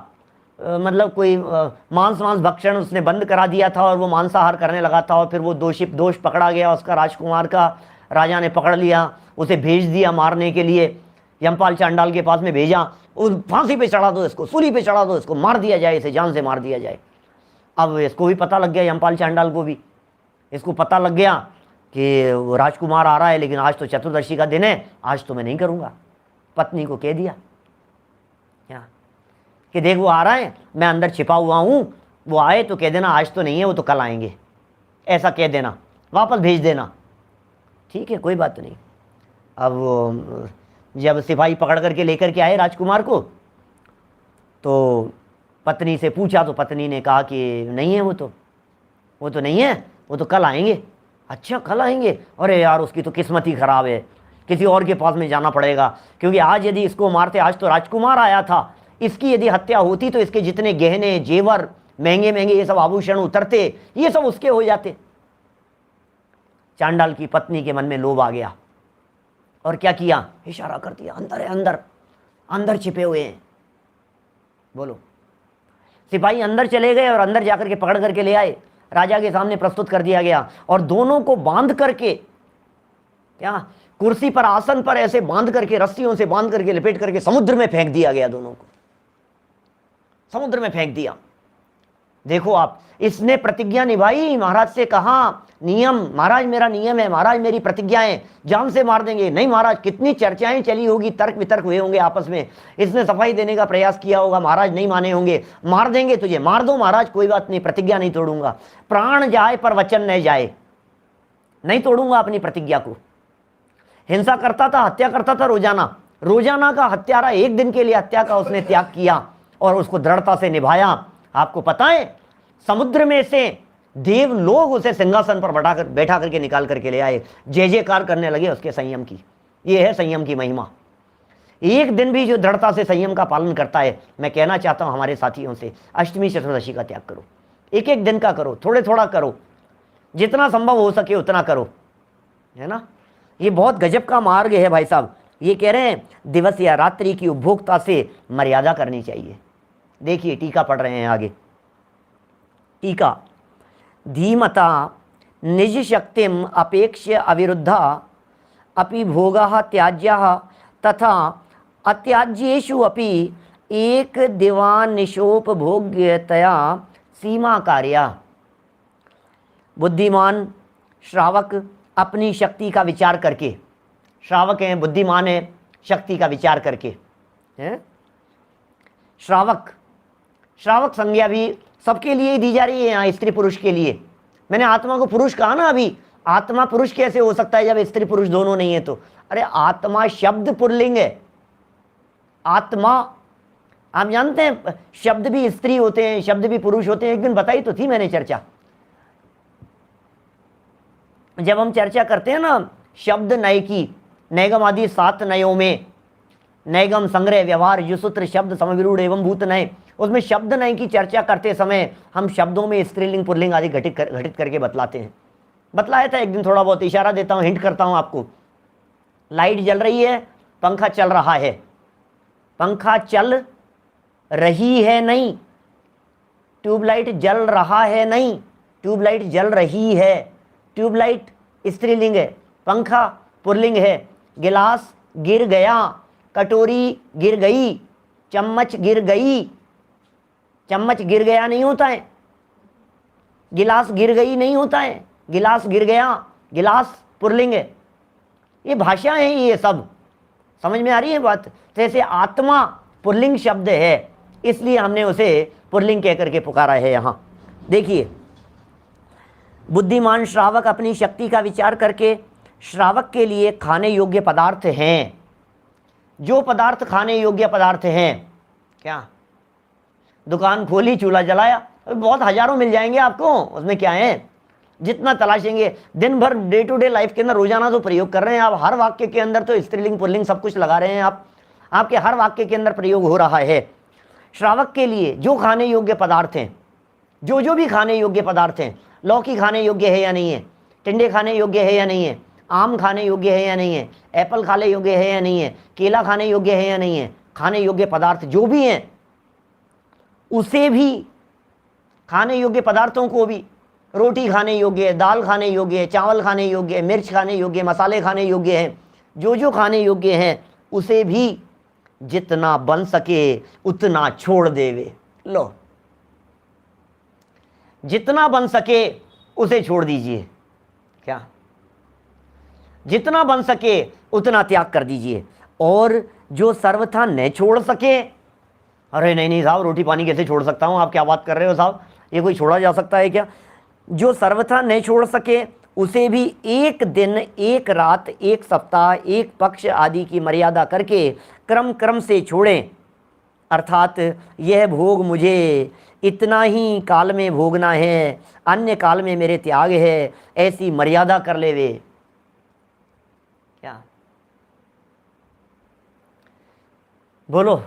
मतलब कोई मांस भक्षण उसने बंद करा दिया था और वो मांसाहार करने लगा था, और फिर वो दोष पकड़ा गया उसका, राजकुमार का। राजा ने पकड़ लिया, उसे भेज दिया मारने के लिए, यमपाल चांडाल के पास में भेजा, फांसी पे चढ़ा दो इसको, सूली पे चढ़ा दो इसको, मार दिया जाए इसे, जान से मार दिया जाए। अब इसको भी पता लग गया, यमपाल चांडाल को भी इसको पता लग गया कि वो राजकुमार आ रहा है, लेकिन आज तो चतुर्दशी का दिन है, आज तो मैं नहीं करूँगा। पत्नी को कह दिया क्या कि देख वो आ रहा है, मैं अंदर छिपा हुआ हूँ, वो आए तो कह देना आज तो नहीं है, वो तो कल आएंगे, ऐसा कह देना, वापस भेज देना। ठीक है, कोई बात नहीं। अब वो जब सिपाही पकड़ करके लेकर के आए राजकुमार को, तो पत्नी से पूछा, तो पत्नी ने कहा कि नहीं है, वो तो नहीं है, वो तो कल आएंगे। अच्छा, कल आएंगे? अरे यार, उसकी तो किस्मत ही खराब है, किसी और के पास में जाना पड़ेगा, क्योंकि आज यदि इसको मारते, आज तो राजकुमार आया था, इसकी यदि हत्या होती तो इसके जितने गहने जेवर महंगे महंगे ये सब आभूषण उतरते, ये सब उसके हो जाते। चांडाल की पत्नी के मन में लोभ आ गया और क्या किया? इशारा कर दिया, अंदर है, अंदर अंदर छिपे हुए हैं, बोलो। सिपाही अंदर चले गए और अंदर जाकर के पकड़ करके ले आए, राजा के सामने प्रस्तुत कर दिया गया, और दोनों को बांध करके, क्या कुर्सी पर, आसन पर ऐसे बांध करके, रस्सियों से बांध करके, लपेट करके समुद्र में फेंक दिया गया। दोनों को समुद्र में फेंक दिया। देखो आप, इसने प्रतिज्ञा निभाई, महाराज से कहा नियम, महाराज मेरा नियम है, महाराज मेरी प्रतिज्ञा है, जान से मार देंगे। नहीं महाराज, कितनी चर्चाएं चली होगी, तर्क वितर्क हुए होंगे आपस में, इसने सफाई देने का प्रयास किया होगा, महाराज नहीं माने होंगे, मार देंगे तुझे, मार दो महाराज, कोई बात नहीं, प्रतिज्ञा नहीं तोड़ूंगा, प्राण जाए पर वचन न जाए, नहीं तोड़ूंगा अपनी प्रतिज्ञा को। हिंसा करता था, हत्या करता था रोजाना, रोजाना का हत्यारा, एक दिन के लिए हत्या का उसने त्याग किया और उसको दृढ़ता से निभाया। आपको पता है, समुद्र में से देव लोग उसे सिंहासन पर बैठा करके निकाल करके ले आए, जय जयकार करने लगे उसके संयम की। ये है संयम की महिमा। एक दिन भी जो दृढ़ता से संयम का पालन करता है, मैं कहना चाहता हूं हमारे साथियों से, अष्टमी चतुर्दशी का त्याग करो, एक एक दिन का करो, थोड़े थोड़ा करो, जितना संभव हो सके उतना करो, है ना। ये बहुत गजब का मार्ग है भाई साहब। ये कह रहे हैं दिवस या रात्रि की उपभोक्ता से मर्यादा करनी चाहिए। देखिए टीका पढ़ रहे हैं आगे, टीका, धीमता निज शक्तिम अपेक्ष्य अविरुद्धा अपि भोगः त्याज्यः तथा अत्याज्येषु अपि एक दिवानिशोपभोग्यतया सीमा कार्या। बुद्धिमान श्रावक अपनी शक्ति का विचार करके, श्रावक हैं, बुद्धिमान है, शक्ति का विचार करके, हैं। श्रावक संज्ञा भी सबके लिए दी जा रही है यहाँ, स्त्री पुरुष के लिए। मैंने आत्मा को पुरुष कहा ना अभी, आत्मा पुरुष कैसे हो सकता है जब स्त्री पुरुष दोनों नहीं है तो? अरे आत्मा शब्द पुल्लिंग है, आत्मा, आप जानते हैं शब्द भी स्त्री होते हैं, शब्द भी पुरुष होते हैं। एक दिन बताई तो थी मैंने चर्चा, जब हम चर्चा करते हैं ना शब्द नय की, नैगम आदि 7 नयों में नैगम, संग्रह, व्यवहार, युसूत्र, शब्द, समविरूढ़ एवं भूत नय, उसमें शब्द नय की चर्चा करते समय हम शब्दों में स्त्रीलिंग पुल्लिंग आदि घटित करके बतलाते हैं। बतलाया था एक दिन, थोड़ा बहुत इशारा देता हूँ, हिंट करता हूँ आपको। लाइट जल रही है, पंखा चल रहा है। पंखा चल रही है नहीं, ट्यूबलाइट जल रहा है नहीं, ट्यूबलाइट जल रही है। ट्यूबलाइट स्त्रीलिंग है, पंखा पुल्लिंग है। गिलास गिर गया, कटोरी गिर गई, चम्मच गिर गई। चम्मच गिर गया नहीं होता है, गिलास गिर गई नहीं होता है, गिलास गिर गया, गिलास पुल्लिंग है। ये भाषाएं हैं, ये सब समझ में आ रही है बात। जैसे आत्मा पुल्लिंग शब्द है, इसलिए हमने उसे पुल्लिंग कह करके पुकारा है। यहां देखिए, बुद्धिमान श्रावक अपनी शक्ति का विचार करके श्रावक के लिए खाने योग्य पदार्थ हैं। जो पदार्थ खाने योग्य पदार्थ हैं, क्या दुकान खोली, चूल्हा जलाया, बहुत हजारों मिल जाएंगे आपको, उसमें क्या है, जितना तलाशेंगे। दिन भर डे टू डे लाइफ के अंदर रोजाना तो प्रयोग कर रहे हैं आप, हर वाक्य के अंदर तो स्त्रीलिंग पुल्लिंग सब कुछ लगा रहे हैं आप, आपके हर वाक्य के अंदर प्रयोग हो रहा है। श्रावक के लिए जो खाने योग्य पदार्थ हैं, जो भी खाने योग्य पदार्थ हैं, लौकी खाने योग्य है या नहीं है, टिंडे खाने योग्य है या नहीं है, आम खाने योग्य है या नहीं है, एप्पल खाने योग्य है या नहीं है, केला खाने योग्य है या नहीं है, खाने योग्य पदार्थ जो भी हैं, उसे भी, खाने योग्य पदार्थों को भी, रोटी खाने योग्य है, दाल खाने योग्य है, चावल खाने योग्य है, मिर्च खाने योग्य है, मसाले खाने योग्य हैं, जो खाने योग्य हैं उसे भी जितना बन सके उतना छोड़ देवे। लो, जितना बन सके उसे छोड़ दीजिए, क्या जितना बन सके उतना त्याग कर दीजिए। और जो सर्वथा न छोड़ सके, अरे नहीं साहब, रोटी पानी कैसे छोड़ सकता हूं, आप क्या बात कर रहे हो साहब, ये कोई छोड़ा जा सकता है क्या? जो सर्वथा न छोड़ सके उसे भी एक दिन, एक रात, एक सप्ताह, एक पक्ष आदि की मर्यादा करके क्रम से छोड़ें। अर्थात यह भोग मुझे इतना ही काल में भोगना है, अन्य काल में मेरे त्याग है, ऐसी मर्यादा कर ले वे। क्या बोलो,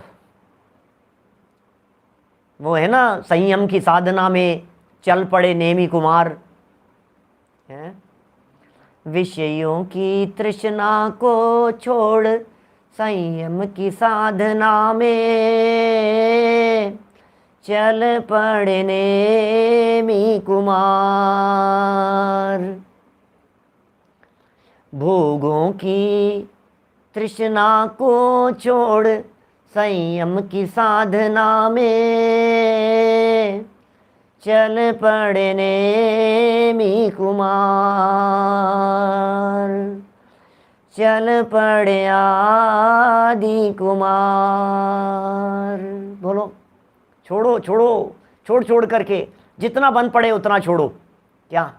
वो है ना, संयम की साधना में चल पड़े नेमी कुमार, है? विषयों की तृष्णा को छोड़ संयम की साधना में चल पड़े नेमी कुमार। भोगों की तृष्णा को छोड़ संयम की साधना में चल पड़े नेमी कुमार, चल पड़े आदि कुमार। बोलो, छोड़ो छोड़ो, छोड़ करके जितना बन पड़े उतना छोड़ो। क्या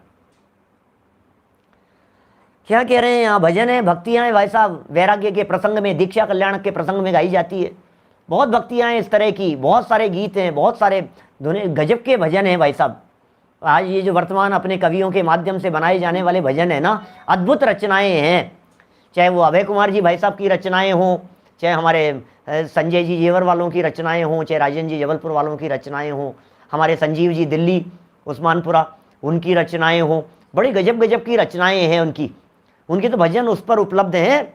कह रहे हैं यहाँ? भजन है, भक्तियाँ हैं भाई साहब, वैराग्य के प्रसंग में, दीक्षा कल्याण के प्रसंग में गाई जाती है। बहुत भक्तियाँ हैं इस तरह की, बहुत सारे गीत हैं, बहुत सारे धुने, गजब के भजन हैं भाई साहब। आज ये जो वर्तमान अपने कवियों के माध्यम से बनाए जाने वाले भजन है ना, अद्भुत रचनाएं हैं। चाहे वो अभय कुमार जी भाई साहब की रचनाएं हों, चाहे हमारे संजय जी जेवर वालों की रचनाएं हों, चाहे राजन जी जबलपुर वालों की रचनाएं हों, हमारे संजीव जी दिल्ली उस्मानपुरा उनकी रचनाएं हों, बड़ी गजब गजब की रचनाएं हैं उनकी तो भजन उस पर उपलब्ध हैं।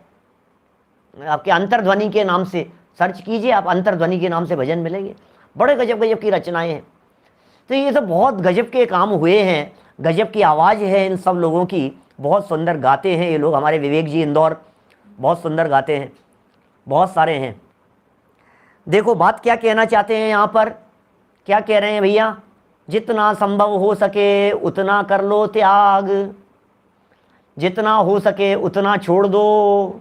आपके अंतर्ध्वनि के नाम से सर्च कीजिए आप, अंतर्ध्वनि के नाम से भजन मिलेंगे, बड़े गजब गजब की रचनाएं हैं। तो ये सब बहुत गजब के काम हुए हैं, गजब की आवाज़ है इन सब लोगों की, बहुत सुंदर गाते हैं ये लोग। हमारे विवेक जी इंदौर बहुत सुंदर गाते हैं, बहुत सारे हैं। देखो बात क्या कहना चाहते हैं यहाँ पर, क्या कह रहे हैं भैया? जितना संभव हो सके उतना कर लो त्याग, जितना हो सके उतना छोड़ दो।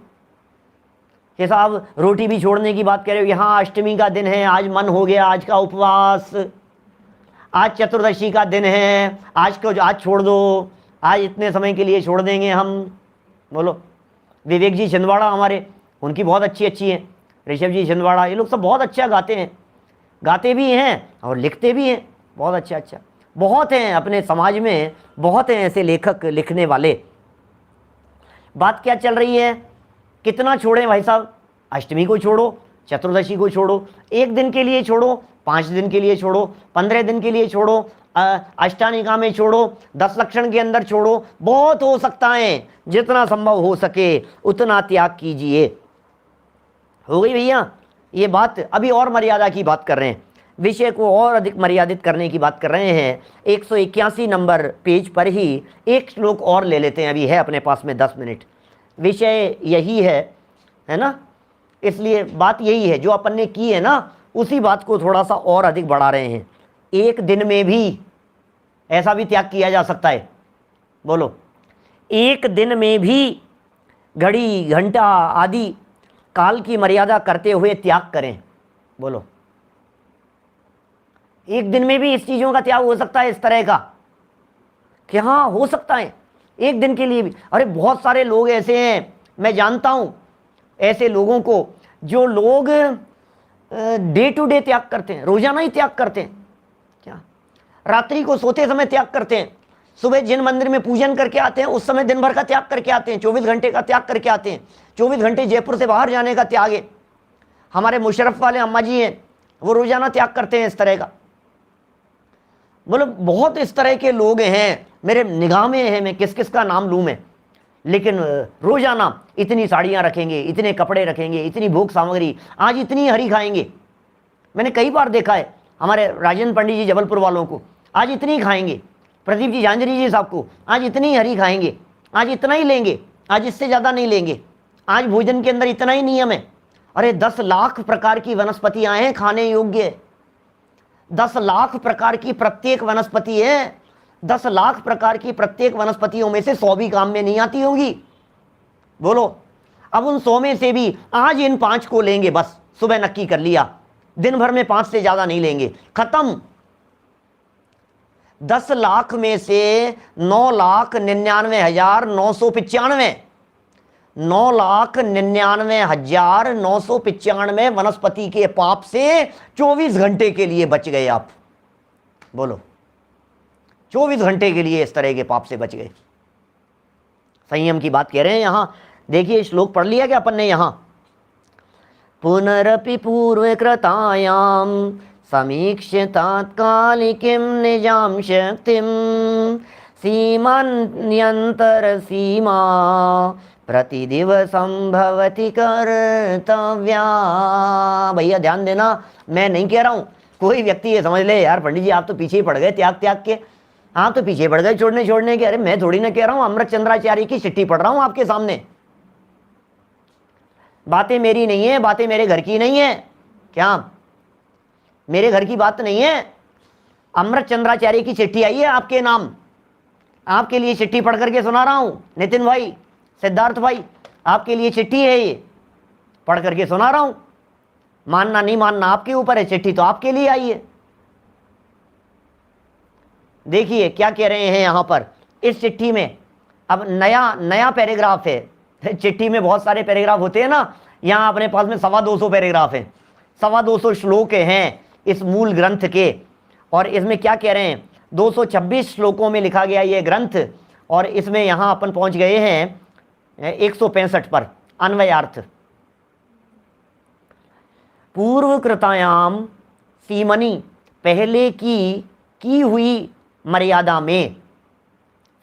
कि साहब रोटी भी छोड़ने की बात कह रहे हो, यहाँ अष्टमी का दिन है, आज मन हो गया आज का उपवास, आज चतुर्दशी का दिन है, आज छोड़ दो, आज इतने समय के लिए छोड़ देंगे हम। बोलो, विवेक जी छिंदवाड़ा हमारे, उनकी बहुत अच्छी हैं, ऋषभ जी छिंदवाड़ा, ये लोग सब बहुत अच्छा गाते हैं, गाते भी हैं और लिखते भी हैं, बहुत अच्छा बहुत हैं अपने समाज में, बहुत हैं ऐसे लेखक लिखने वाले। बात क्या चल रही है? कितना छोड़ें भाई साहब? अष्टमी को छोड़ो, चतुर्दशी को छोड़ो, 1 दिन के लिए छोड़ो, 5 दिन के लिए छोड़ो, 15 दिन के लिए छोड़ो, अष्टानिका में छोड़ो, 10 लक्षण के अंदर छोड़ो, बहुत हो सकता है, जितना संभव हो सके उतना त्याग कीजिए। हो गई भैया ये बात? अभी और मर्यादा की बात कर रहे हैं, विषय को और अधिक मर्यादित करने की बात कर रहे हैं। 181 नंबर पेज पर ही एक श्लोक और ले लेते हैं, अभी है अपने पास में 10 मिनट। विषय यही है ना, इसलिए बात यही है, जो अपन ने की है ना उसी बात को थोड़ा सा और अधिक बढ़ा रहे हैं। 1 दिन में भी ऐसा भी त्याग किया जा सकता है, बोलो? 1 दिन में भी घड़ी घंटा आदि काल की मर्यादा करते हुए त्याग करें, बोलो? 1 दिन में भी इस चीज़ों का त्याग हो सकता है, इस तरह का कि हाँ हो सकता है 1 दिन के लिए भी। अरे बहुत सारे लोग ऐसे हैं, मैं जानता हूँ ऐसे लोगों को, जो लोग डे टू डे त्याग करते हैं, रोजाना ही त्याग करते हैं। क्या रात्रि को सोते समय त्याग करते हैं, सुबह जिन मंदिर में पूजन करके आते हैं उस समय दिन भर का त्याग करके आते हैं, 24 घंटे का त्याग करके आते हैं, 24 घंटे जयपुर से बाहर जाने का त्याग है। हमारे मुशर्रफ वाले अम्मा जी हैं, वो रोजाना त्याग करते हैं इस तरह का। बोलो बहुत इस तरह के लोग हैं मेरे निगाह में हैं, मैं किस किस का नाम लूँ मैं, लेकिन रोजाना इतनी साड़ियाँ रखेंगे, इतने कपड़े रखेंगे, इतनी भोग सामग्री, आज इतनी हरी खाएंगे। मैंने कई बार देखा है हमारे राजेंद्र पंडित जी जबलपुर वालों को, आज इतनी खाएंगे। प्रदीप जी झांझरी जी साहब को, आज इतनी हरी खाएंगे, आज इतना ही लेंगे, आज इससे ज़्यादा नहीं लेंगे, आज भोजन के अंदर इतना ही नियम है। अरे 10 लाख प्रकार की वनस्पतियाँ हैं खाने योग्य, 10 लाख प्रकार की प्रत्येक वनस्पति है, 10 लाख प्रकार की प्रत्येक वनस्पतियों में से 100 भी काम में नहीं आती होंगी, बोलो? अब उन 100 में से भी आज इन 5 को लेंगे, बस सुबह नक्की कर लिया, दिन भर में 5 से ज्यादा नहीं लेंगे, खत्म। 10 लाख में से 9,99,995 9,99,995 वनस्पति के पाप से 24 घंटे के लिए बच गए आप, बोलो? 24 घंटे के लिए इस तरह के पाप से बच गए। संयम की बात कह रहे हैं यहां। देखिए श्लोक पढ़ लिया क्या अपन ने यहां? पुनरपि पूर्व कृतायाम समीक्ष्य तात्कालिकीं निजाम शक्तिं सीमान्यंतर सीमा प्रतिदिवसं भवति कर्तव्या। भैया ध्यान देना, मैं नहीं कह रहा हूं, कोई व्यक्ति ये समझ ले यार पंडित जी आप तो पीछे ही पड़ गए त्याग के, आप तो पीछे पड़ गए छोड़ने के। अरे मैं थोड़ी ना कह रहा हूं, अमृत चंद्राचार्य की चिट्ठी पढ़ रहा हूं आपके सामने। बातें मेरी नहीं है, बातें मेरे घर की नहीं है, क्या मेरे घर की बात नहीं है, अमृत चंद्राचार्य की चिट्ठी आई है आपके नाम, आपके लिए चिट्ठी पढ़ करके सुना रहा हूं। नितिन भाई, सिद्धार्थ भाई, आपके लिए चिट्ठी है, ये पढ़ करके सुना रहा हूं। मानना नहीं मानना आपके ऊपर है, चिट्ठी तो आपके लिए आई है। देखिए क्या कह रहे हैं यहां पर इस चिट्ठी में। अब नया पैराग्राफ है, चिट्ठी में बहुत सारे पैराग्राफ होते हैं ना, यहां अपने पास में 225 पैराग्राफ हैं, 225 श्लोक हैं इस मूल ग्रंथ के। और इसमें क्या कह रहे हैं, 226 श्लोकों में लिखा गया ये ग्रंथ, और इसमें यहां अपन पहुंच गए हैं 165 पर। अन्वयार्थ, पूर्व कृतायाम सीमनी, पहले की हुई मर्यादा में,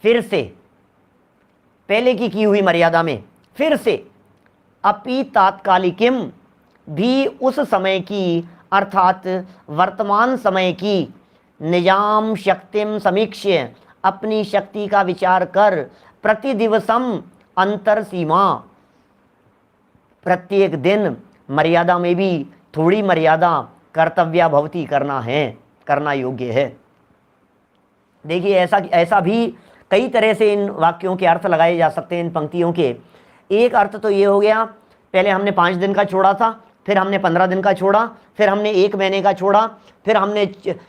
फिर से पहले की हुई मर्यादा में फिर से, अपि तात्कालिकीम, भी उस समय की अर्थात वर्तमान समय की, निजाम शक्तिम समीक्ष्य, अपनी शक्ति का विचार कर, प्रतिदिवसम अंतर सीमा, प्रत्येक दिन मर्यादा में भी थोड़ी मर्यादा कर्तव्या भवती करना है, करना योग्य है। देखिए ऐसा भी कई तरह से इन वाक्यों के अर्थ लगाए जा सकते हैं, इन पंक्तियों के। एक अर्थ तो ये हो गया, पहले हमने 5 दिन का छोड़ा था, फिर हमने 15 दिन का छोड़ा, फिर हमने 1 महीने का छोड़ा, फिर हमने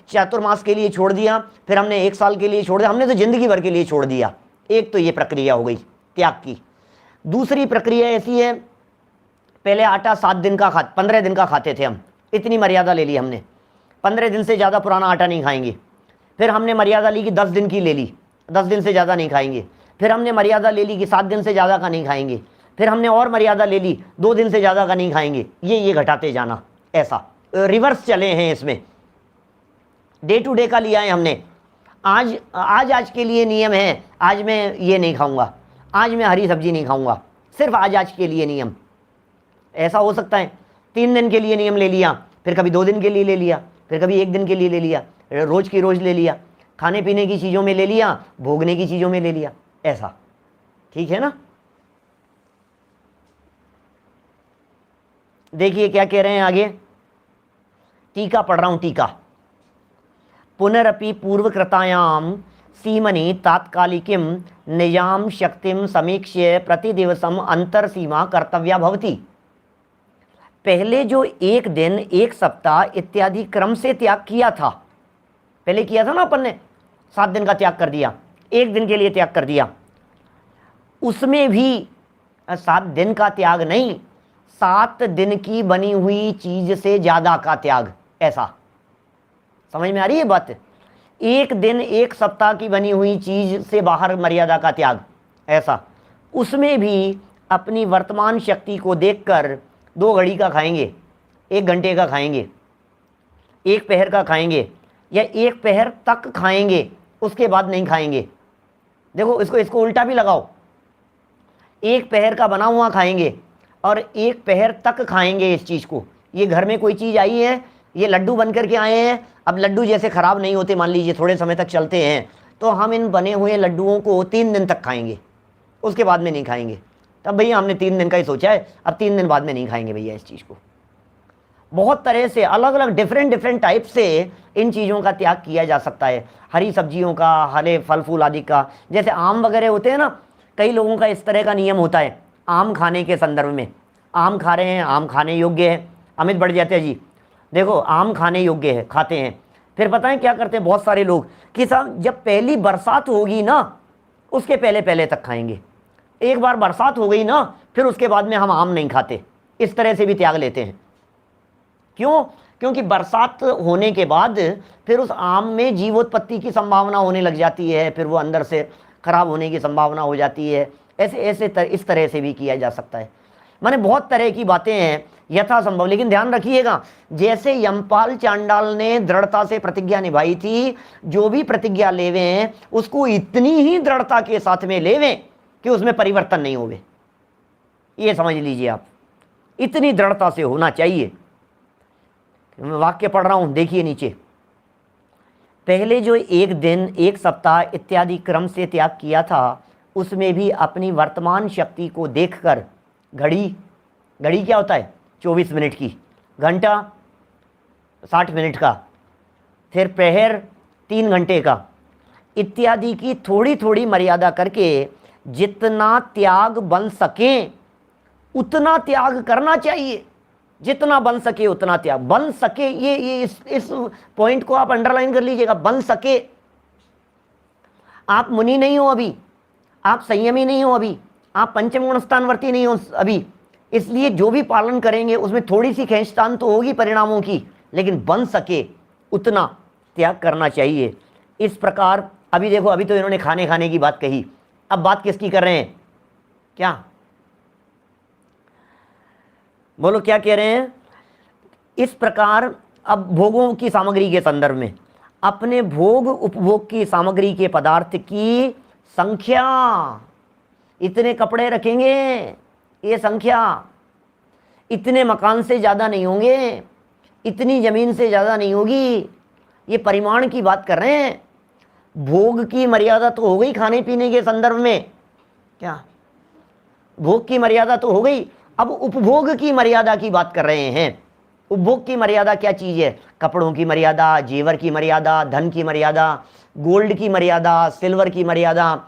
चातुर्मास के लिए छोड़ दिया, फिर हमने 1 साल के लिए छोड़ दिया, हमने तो जिंदगी भर के लिए छोड़ दिया। एक तो ये प्रक्रिया हो गई त्याग की। दूसरी प्रक्रिया ऐसी है, पहले आटा 7 दिन का 15 दिन का खाते थे हम, इतनी मर्यादा ले ली हमने, 15 दिन से ज़्यादा पुराना आटा नहीं खाएंगे। फिर हमने मर्यादा ली कि 10 दिन की ले ली, 10 दिन से ज़्यादा नहीं खाएंगे। फिर हमने मर्यादा ले ली कि 7 दिन से ज़्यादा का नहीं खाएंगे। फिर हमने और मर्यादा ले ली, 2 दिन से ज़्यादा का नहीं खाएंगे, ये घटाते जाना, ऐसा रिवर्स चले हैं इसमें। डे टू डे का लिया है हमने, आज के लिए नियम है, आज मैं ये नहीं खाऊंगा, आज मैं हरी सब्जी नहीं खाऊंगा, सिर्फ आज के लिए नियम। ऐसा हो सकता है 3 दिन के लिए नियम ले लिया, फिर कभी 2 दिन के लिए ले लिया, फिर कभी 1 दिन के लिए ले लिया, रोज की रोज ले लिया, खाने पीने की चीज़ों में ले लिया, भोगने की चीज़ों में ले लिया, ऐसा। ठीक है ना। देखिए क्या कह रहे हैं आगे, टीका पढ़ रहा हूं, टीका। पुनरपि पूर्वकृतायाम सीमनि तात्कालिकीम निजाम शक्तिम समीक्ष्य प्रतिदिवसम अंतर सीमा कर्तव्या भवति। पहले जो 1 दिन 1 सप्ताह इत्यादि क्रम से त्याग किया था, पहले किया था ना अपन ने, 7 दिन का त्याग कर दिया, 1 दिन के लिए त्याग कर दिया, उसमें भी 7 दिन का त्याग नहीं, 7 दिन की बनी हुई चीज से ज्यादा का त्याग, ऐसा। समझ में आ रही है बात। 1 दिन 1 सप्ताह की बनी हुई चीज से बाहर मर्यादा का त्याग, ऐसा। उसमें भी अपनी वर्तमान शक्ति को देखकर 2 घड़ी का खाएंगे, 1 घंटे का खाएंगे, 1 पहर का खाएंगे, या 1 पहर तक खाएंगे, उसके बाद नहीं खाएंगे। देखो इसको उल्टा भी लगाओ, 1 पहर का बना हुआ खाएंगे और 1 पहर तक खाएंगे इस चीज़ को। ये घर में कोई चीज़ आई है, ये लड्डू बन करके आए हैं, अब लड्डू जैसे ख़राब नहीं होते, मान लीजिए थोड़े समय तक चलते हैं, तो हम इन बने हुए लड्डुओं को 3 दिन तक खाएंगे, उसके बाद में नहीं खाएंगे। तब भैया हमने 3 दिन का ही सोचा है, अब 3 दिन बाद में नहीं खाएंगे भैया इस चीज़ को। बहुत तरह से अलग अलग डिफरेंट टाइप से इन चीज़ों का त्याग किया जा सकता है, हरी सब्जियों का, हरे फल फूल आदि का। जैसे आम वगैरह होते हैं ना, कई लोगों का इस तरह का नियम होता है आम खाने के संदर्भ में। आम खा रहे हैं, आम खाने योग्य है, अमित बढ़ जाते हैं जी, देखो आम खाने योग्य है, खाते हैं। फिर पता है क्या करते हैं बहुत सारे लोग कि साहब जब पहली बरसात होगी ना, उसके पहले तक खाएंगे, एक बार बरसात हो गई ना, फिर उसके बाद में हम आम नहीं खाते, इस तरह से भी त्याग लेते हैं। क्यों? क्योंकि बरसात होने के बाद फिर उस आम में जीवोत्पत्ति की संभावना होने लग जाती है, फिर वो अंदर से खराब होने की संभावना हो जाती है। इस तरह से भी किया जा सकता है। माने बहुत तरह की बातें हैं यथासंभव। लेकिन ध्यान रखिएगा, जैसे यमपाल चांडाल ने दृढ़ता से प्रतिज्ञा निभाई थी, जो भी प्रतिज्ञा लेवे हैं उसको इतनी ही दृढ़ता के साथ में लेवे कि उसमें परिवर्तन नहीं होवे। ये समझ लीजिए आप, इतनी दृढ़ता से होना चाहिए। मैं वाक्य पढ़ रहा हूं, देखिए नीचे। पहले जो 1 दिन 1 सप्ताह इत्यादि क्रम से त्याग किया था, उसमें भी अपनी वर्तमान शक्ति को देखकर, घड़ी क्या होता है 24 मिनट की, घंटा 60 मिनट का, फिर पहर 3 घंटे का इत्यादि की थोड़ी थोड़ी मर्यादा करके जितना त्याग बन सके उतना त्याग करना चाहिए। जितना बन सके उतना त्याग, बन सके, ये इस पॉइंट को आप अंडरलाइन कर लीजिएगा, बन सके। आप मुनि नहीं हो अभी, आप संयमी नहीं हो अभी, आप पंचम गुण स्थानवर्ती नहीं हो अभी, इसलिए जो भी पालन करेंगे उसमें थोड़ी सी खींचतान तो होगी परिणामों की, लेकिन बन सके उतना त्याग करना चाहिए। इस प्रकार अभी देखो, अभी तो इन्होंने खाने की बात कही, अब बात किसकी कर रहे हैं? क्या बोलो, क्या कह रहे हैं? इस प्रकार अब भोगों की सामग्री के संदर्भ में अपने भोग उपभोग की सामग्री के पदार्थ की संख्या, इतने कपड़े रखेंगे, ये संख्या, इतने मकान से ज़्यादा नहीं होंगे, इतनी ज़मीन से ज़्यादा नहीं होगी, ये परिमाण की बात कर रहे हैं। भोग की मर्यादा तो हो गई खाने पीने के संदर्भ में, क्या भोग की मर्यादा तो हो गई, अब उपभोग की मर्यादा की बात कर रहे हैं। उपभोग की मर्यादा क्या चीज़ है? कपड़ों की मर्यादा, जेवर की मर्यादा, धन की मर्यादा, गोल्ड की मर्यादा, सिल्वर की मर्यादा,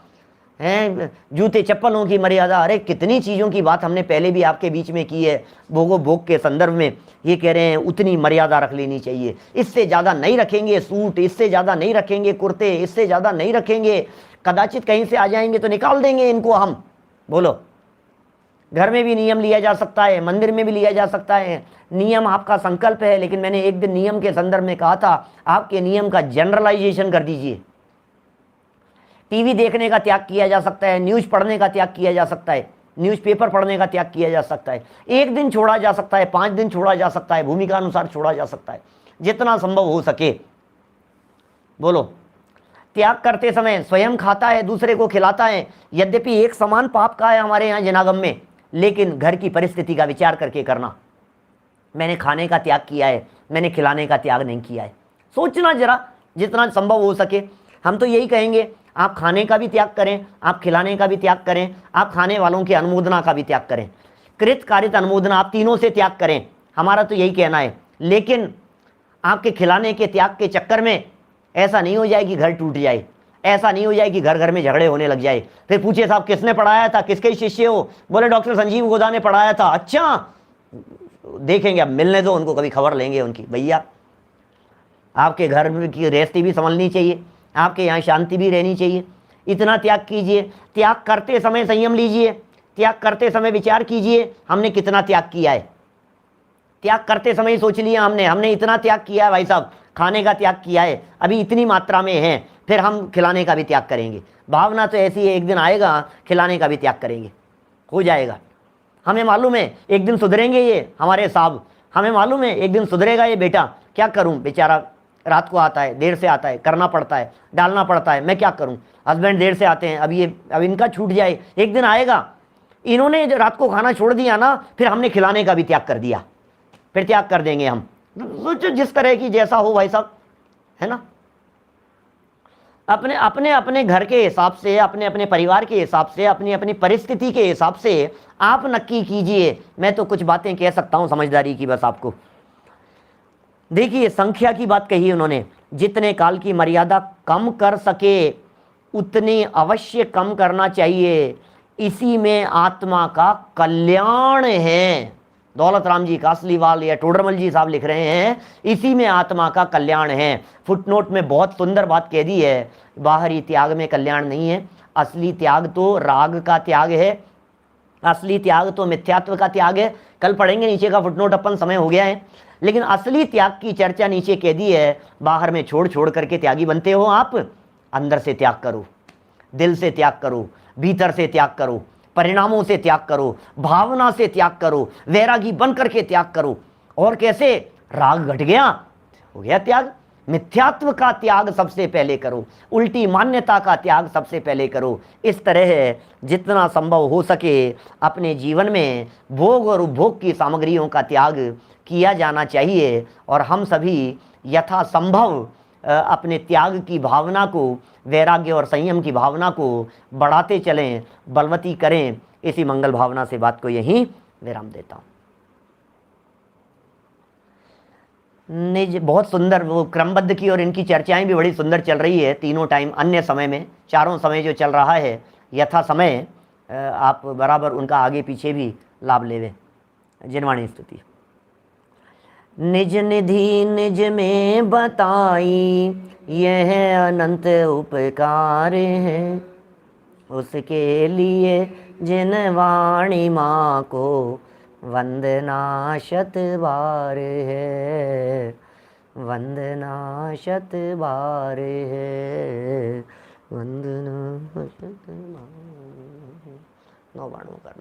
हैं जूते चप्पलों की मर्यादा। अरे कितनी चीज़ों की बात हमने पहले भी आपके बीच में की है भोग के संदर्भ में। ये कह रहे हैं उतनी मर्यादा रख लेनी चाहिए, इससे ज़्यादा नहीं रखेंगे सूट, इससे ज़्यादा नहीं रखेंगे कुर्ते, इससे ज़्यादा नहीं रखेंगे, कदाचित कहीं से आ जाएंगे तो निकाल देंगे इनको हम। बोलो, घर में भी नियम लिया जा सकता है, मंदिर में भी लिया जा सकता है। नियम आपका संकल्प है, लेकिन मैंने एक दिन नियम के संदर्भ में कहा था आपके नियम का जनरलाइजेशन कर दीजिए। टीवी देखने का त्याग किया जा सकता है, न्यूज़ पढ़ने का त्याग किया जा सकता है, न्यूज़पेपर पढ़ने का त्याग किया जा सकता है, 1 दिन छोड़ा जा सकता है, 5 दिन छोड़ा जा सकता है, भूमिका अनुसार छोड़ा जा सकता है, जितना संभव हो सके। बोलो, त्याग करते समय स्वयं खाता है, दूसरे को खिलाता है। यद्यपि एक समान पाप का है हमारे यहाँ जनागम में, लेकिन घर की परिस्थिति का विचार करके करना। मैंने खाने का त्याग किया है, मैंने खिलाने का त्याग नहीं किया है। सोचना जरा, जितना संभव हो सके। हम तो यही कहेंगे, आप खाने का भी त्याग करें, आप खिलाने का भी त्याग करें, आप खाने वालों की अनुमोदना का भी त्याग करें, कृत कारित अनुमोदना, आप तीनों से त्याग करें। हमारा तो यही कहना है। लेकिन आपके खिलाने के त्याग के चक्कर में ऐसा नहीं हो जाए कि घर टूट जाए, ऐसा नहीं हो जाए कि घर घर में झगड़े होने लग जाए। फिर पूछे साहब किसने पढ़ाया था, किसके शिष्य हो? बोले डॉक्टर संजीव गोदा ने पढ़ाया था। अच्छा, देखेंगे, अब मिलने दो उनको, कभी खबर लेंगे उनकी। भैया, आपके घर की गृहस्थी भी संभलनी चाहिए, आपके यहाँ शांति भी रहनी चाहिए। इतना त्याग कीजिए। त्याग करते समय संयम लीजिए, त्याग करते समय विचार कीजिए, हमने कितना त्याग किया है। त्याग करते समय सोच लिया हमने इतना त्याग किया है भाई साहब, खाने का त्याग किया है, अभी इतनी मात्रा में है, फिर हम खिलाने का भी त्याग करेंगे। भावना तो ऐसी है, एक दिन आएगा खिलाने का भी त्याग करेंगे, हो जाएगा। हमें मालूम है एक दिन सुधरेंगे ये हमारे साहब, हमें मालूम है एक दिन सुधरेगा ये बेटा। क्या करूं, बेचारा रात को आता है, देर से आता है, करना पड़ता है, डालना पड़ता है, मैं क्या करूं। हस्बैंड देर से आते हैं, अब इनका छूट जाए, एक दिन आएगा। इन्होंने जो रात को खाना छोड़ दिया ना, फिर हमने खिलाने का भी त्याग कर दिया, फिर त्याग कर देंगे हम। सोचो, जिस तरह की जैसा हो भाई साहब, है ना। अपने अपने अपने घर के हिसाब से, अपने अपने परिवार के हिसाब से, अपनी अपनी परिस्थिति के हिसाब से आप नक्की कीजिए। मैं तो कुछ बातें कह सकता हूं समझदारी की बस आपको। देखिए, संख्या की बात कही उन्होंने, जितने काल की मर्यादा कम कर सके उतनी अवश्य कम करना चाहिए, इसी में आत्मा का कल्याण है। दौलत राम जी कासलीवाल या टोडरमल जी साहब लिख रहे हैं, इसी में आत्मा का कल्याण है। फुटनोट में बहुत सुंदर बात कह दी है, बाहरी त्याग में कल्याण नहीं है, असली त्याग तो राग का त्याग है, असली त्याग तो मिथ्यात्व का त्याग है। कल पढ़ेंगे नीचे का फुटनोट, अपन समय हो गया है। लेकिन असली त्याग की चर्चा नीचे कह दी है, बाहर में छोड़ छोड़ करके त्यागी बनते हो आप, अंदर से त्याग करो, दिल से त्याग करो, भीतर से त्याग करो, परिणामों से त्याग करो, भावना से त्याग करो, वैरागी बन करके त्याग करो। और कैसे? राग घट गया, हो गया त्याग। मिथ्यात्व का त्याग सबसे पहले करो, उल्टी मान्यता का त्याग सबसे पहले करो। इस तरह जितना संभव हो सके अपने जीवन में भोग और उपभोग की सामग्रियों का त्याग किया जाना चाहिए। और हम सभी यथासंभव अपने त्याग की भावना को, वैराग्य और संयम की भावना को बढ़ाते चलें, बलवती करें। इसी मंगल भावना से बात को यहीं विराम देता हूँ। निज बहुत सुंदर वो क्रमबद्ध की, और इनकी चर्चाएं भी बड़ी सुंदर चल रही है तीनों टाइम, अन्य समय में, चारों समय जो चल रहा है यथा समय, आप बराबर उनका आगे पीछे भी लाभ लेवें। जिनवाणी स्तुति। निज निधि निज में बताई, यह अनंत उपकार है, उसके लिए जिन वाणी माँ को वंदना शत बार है, वंदना शत बार है, वंदना शत बार। 9 बाणों का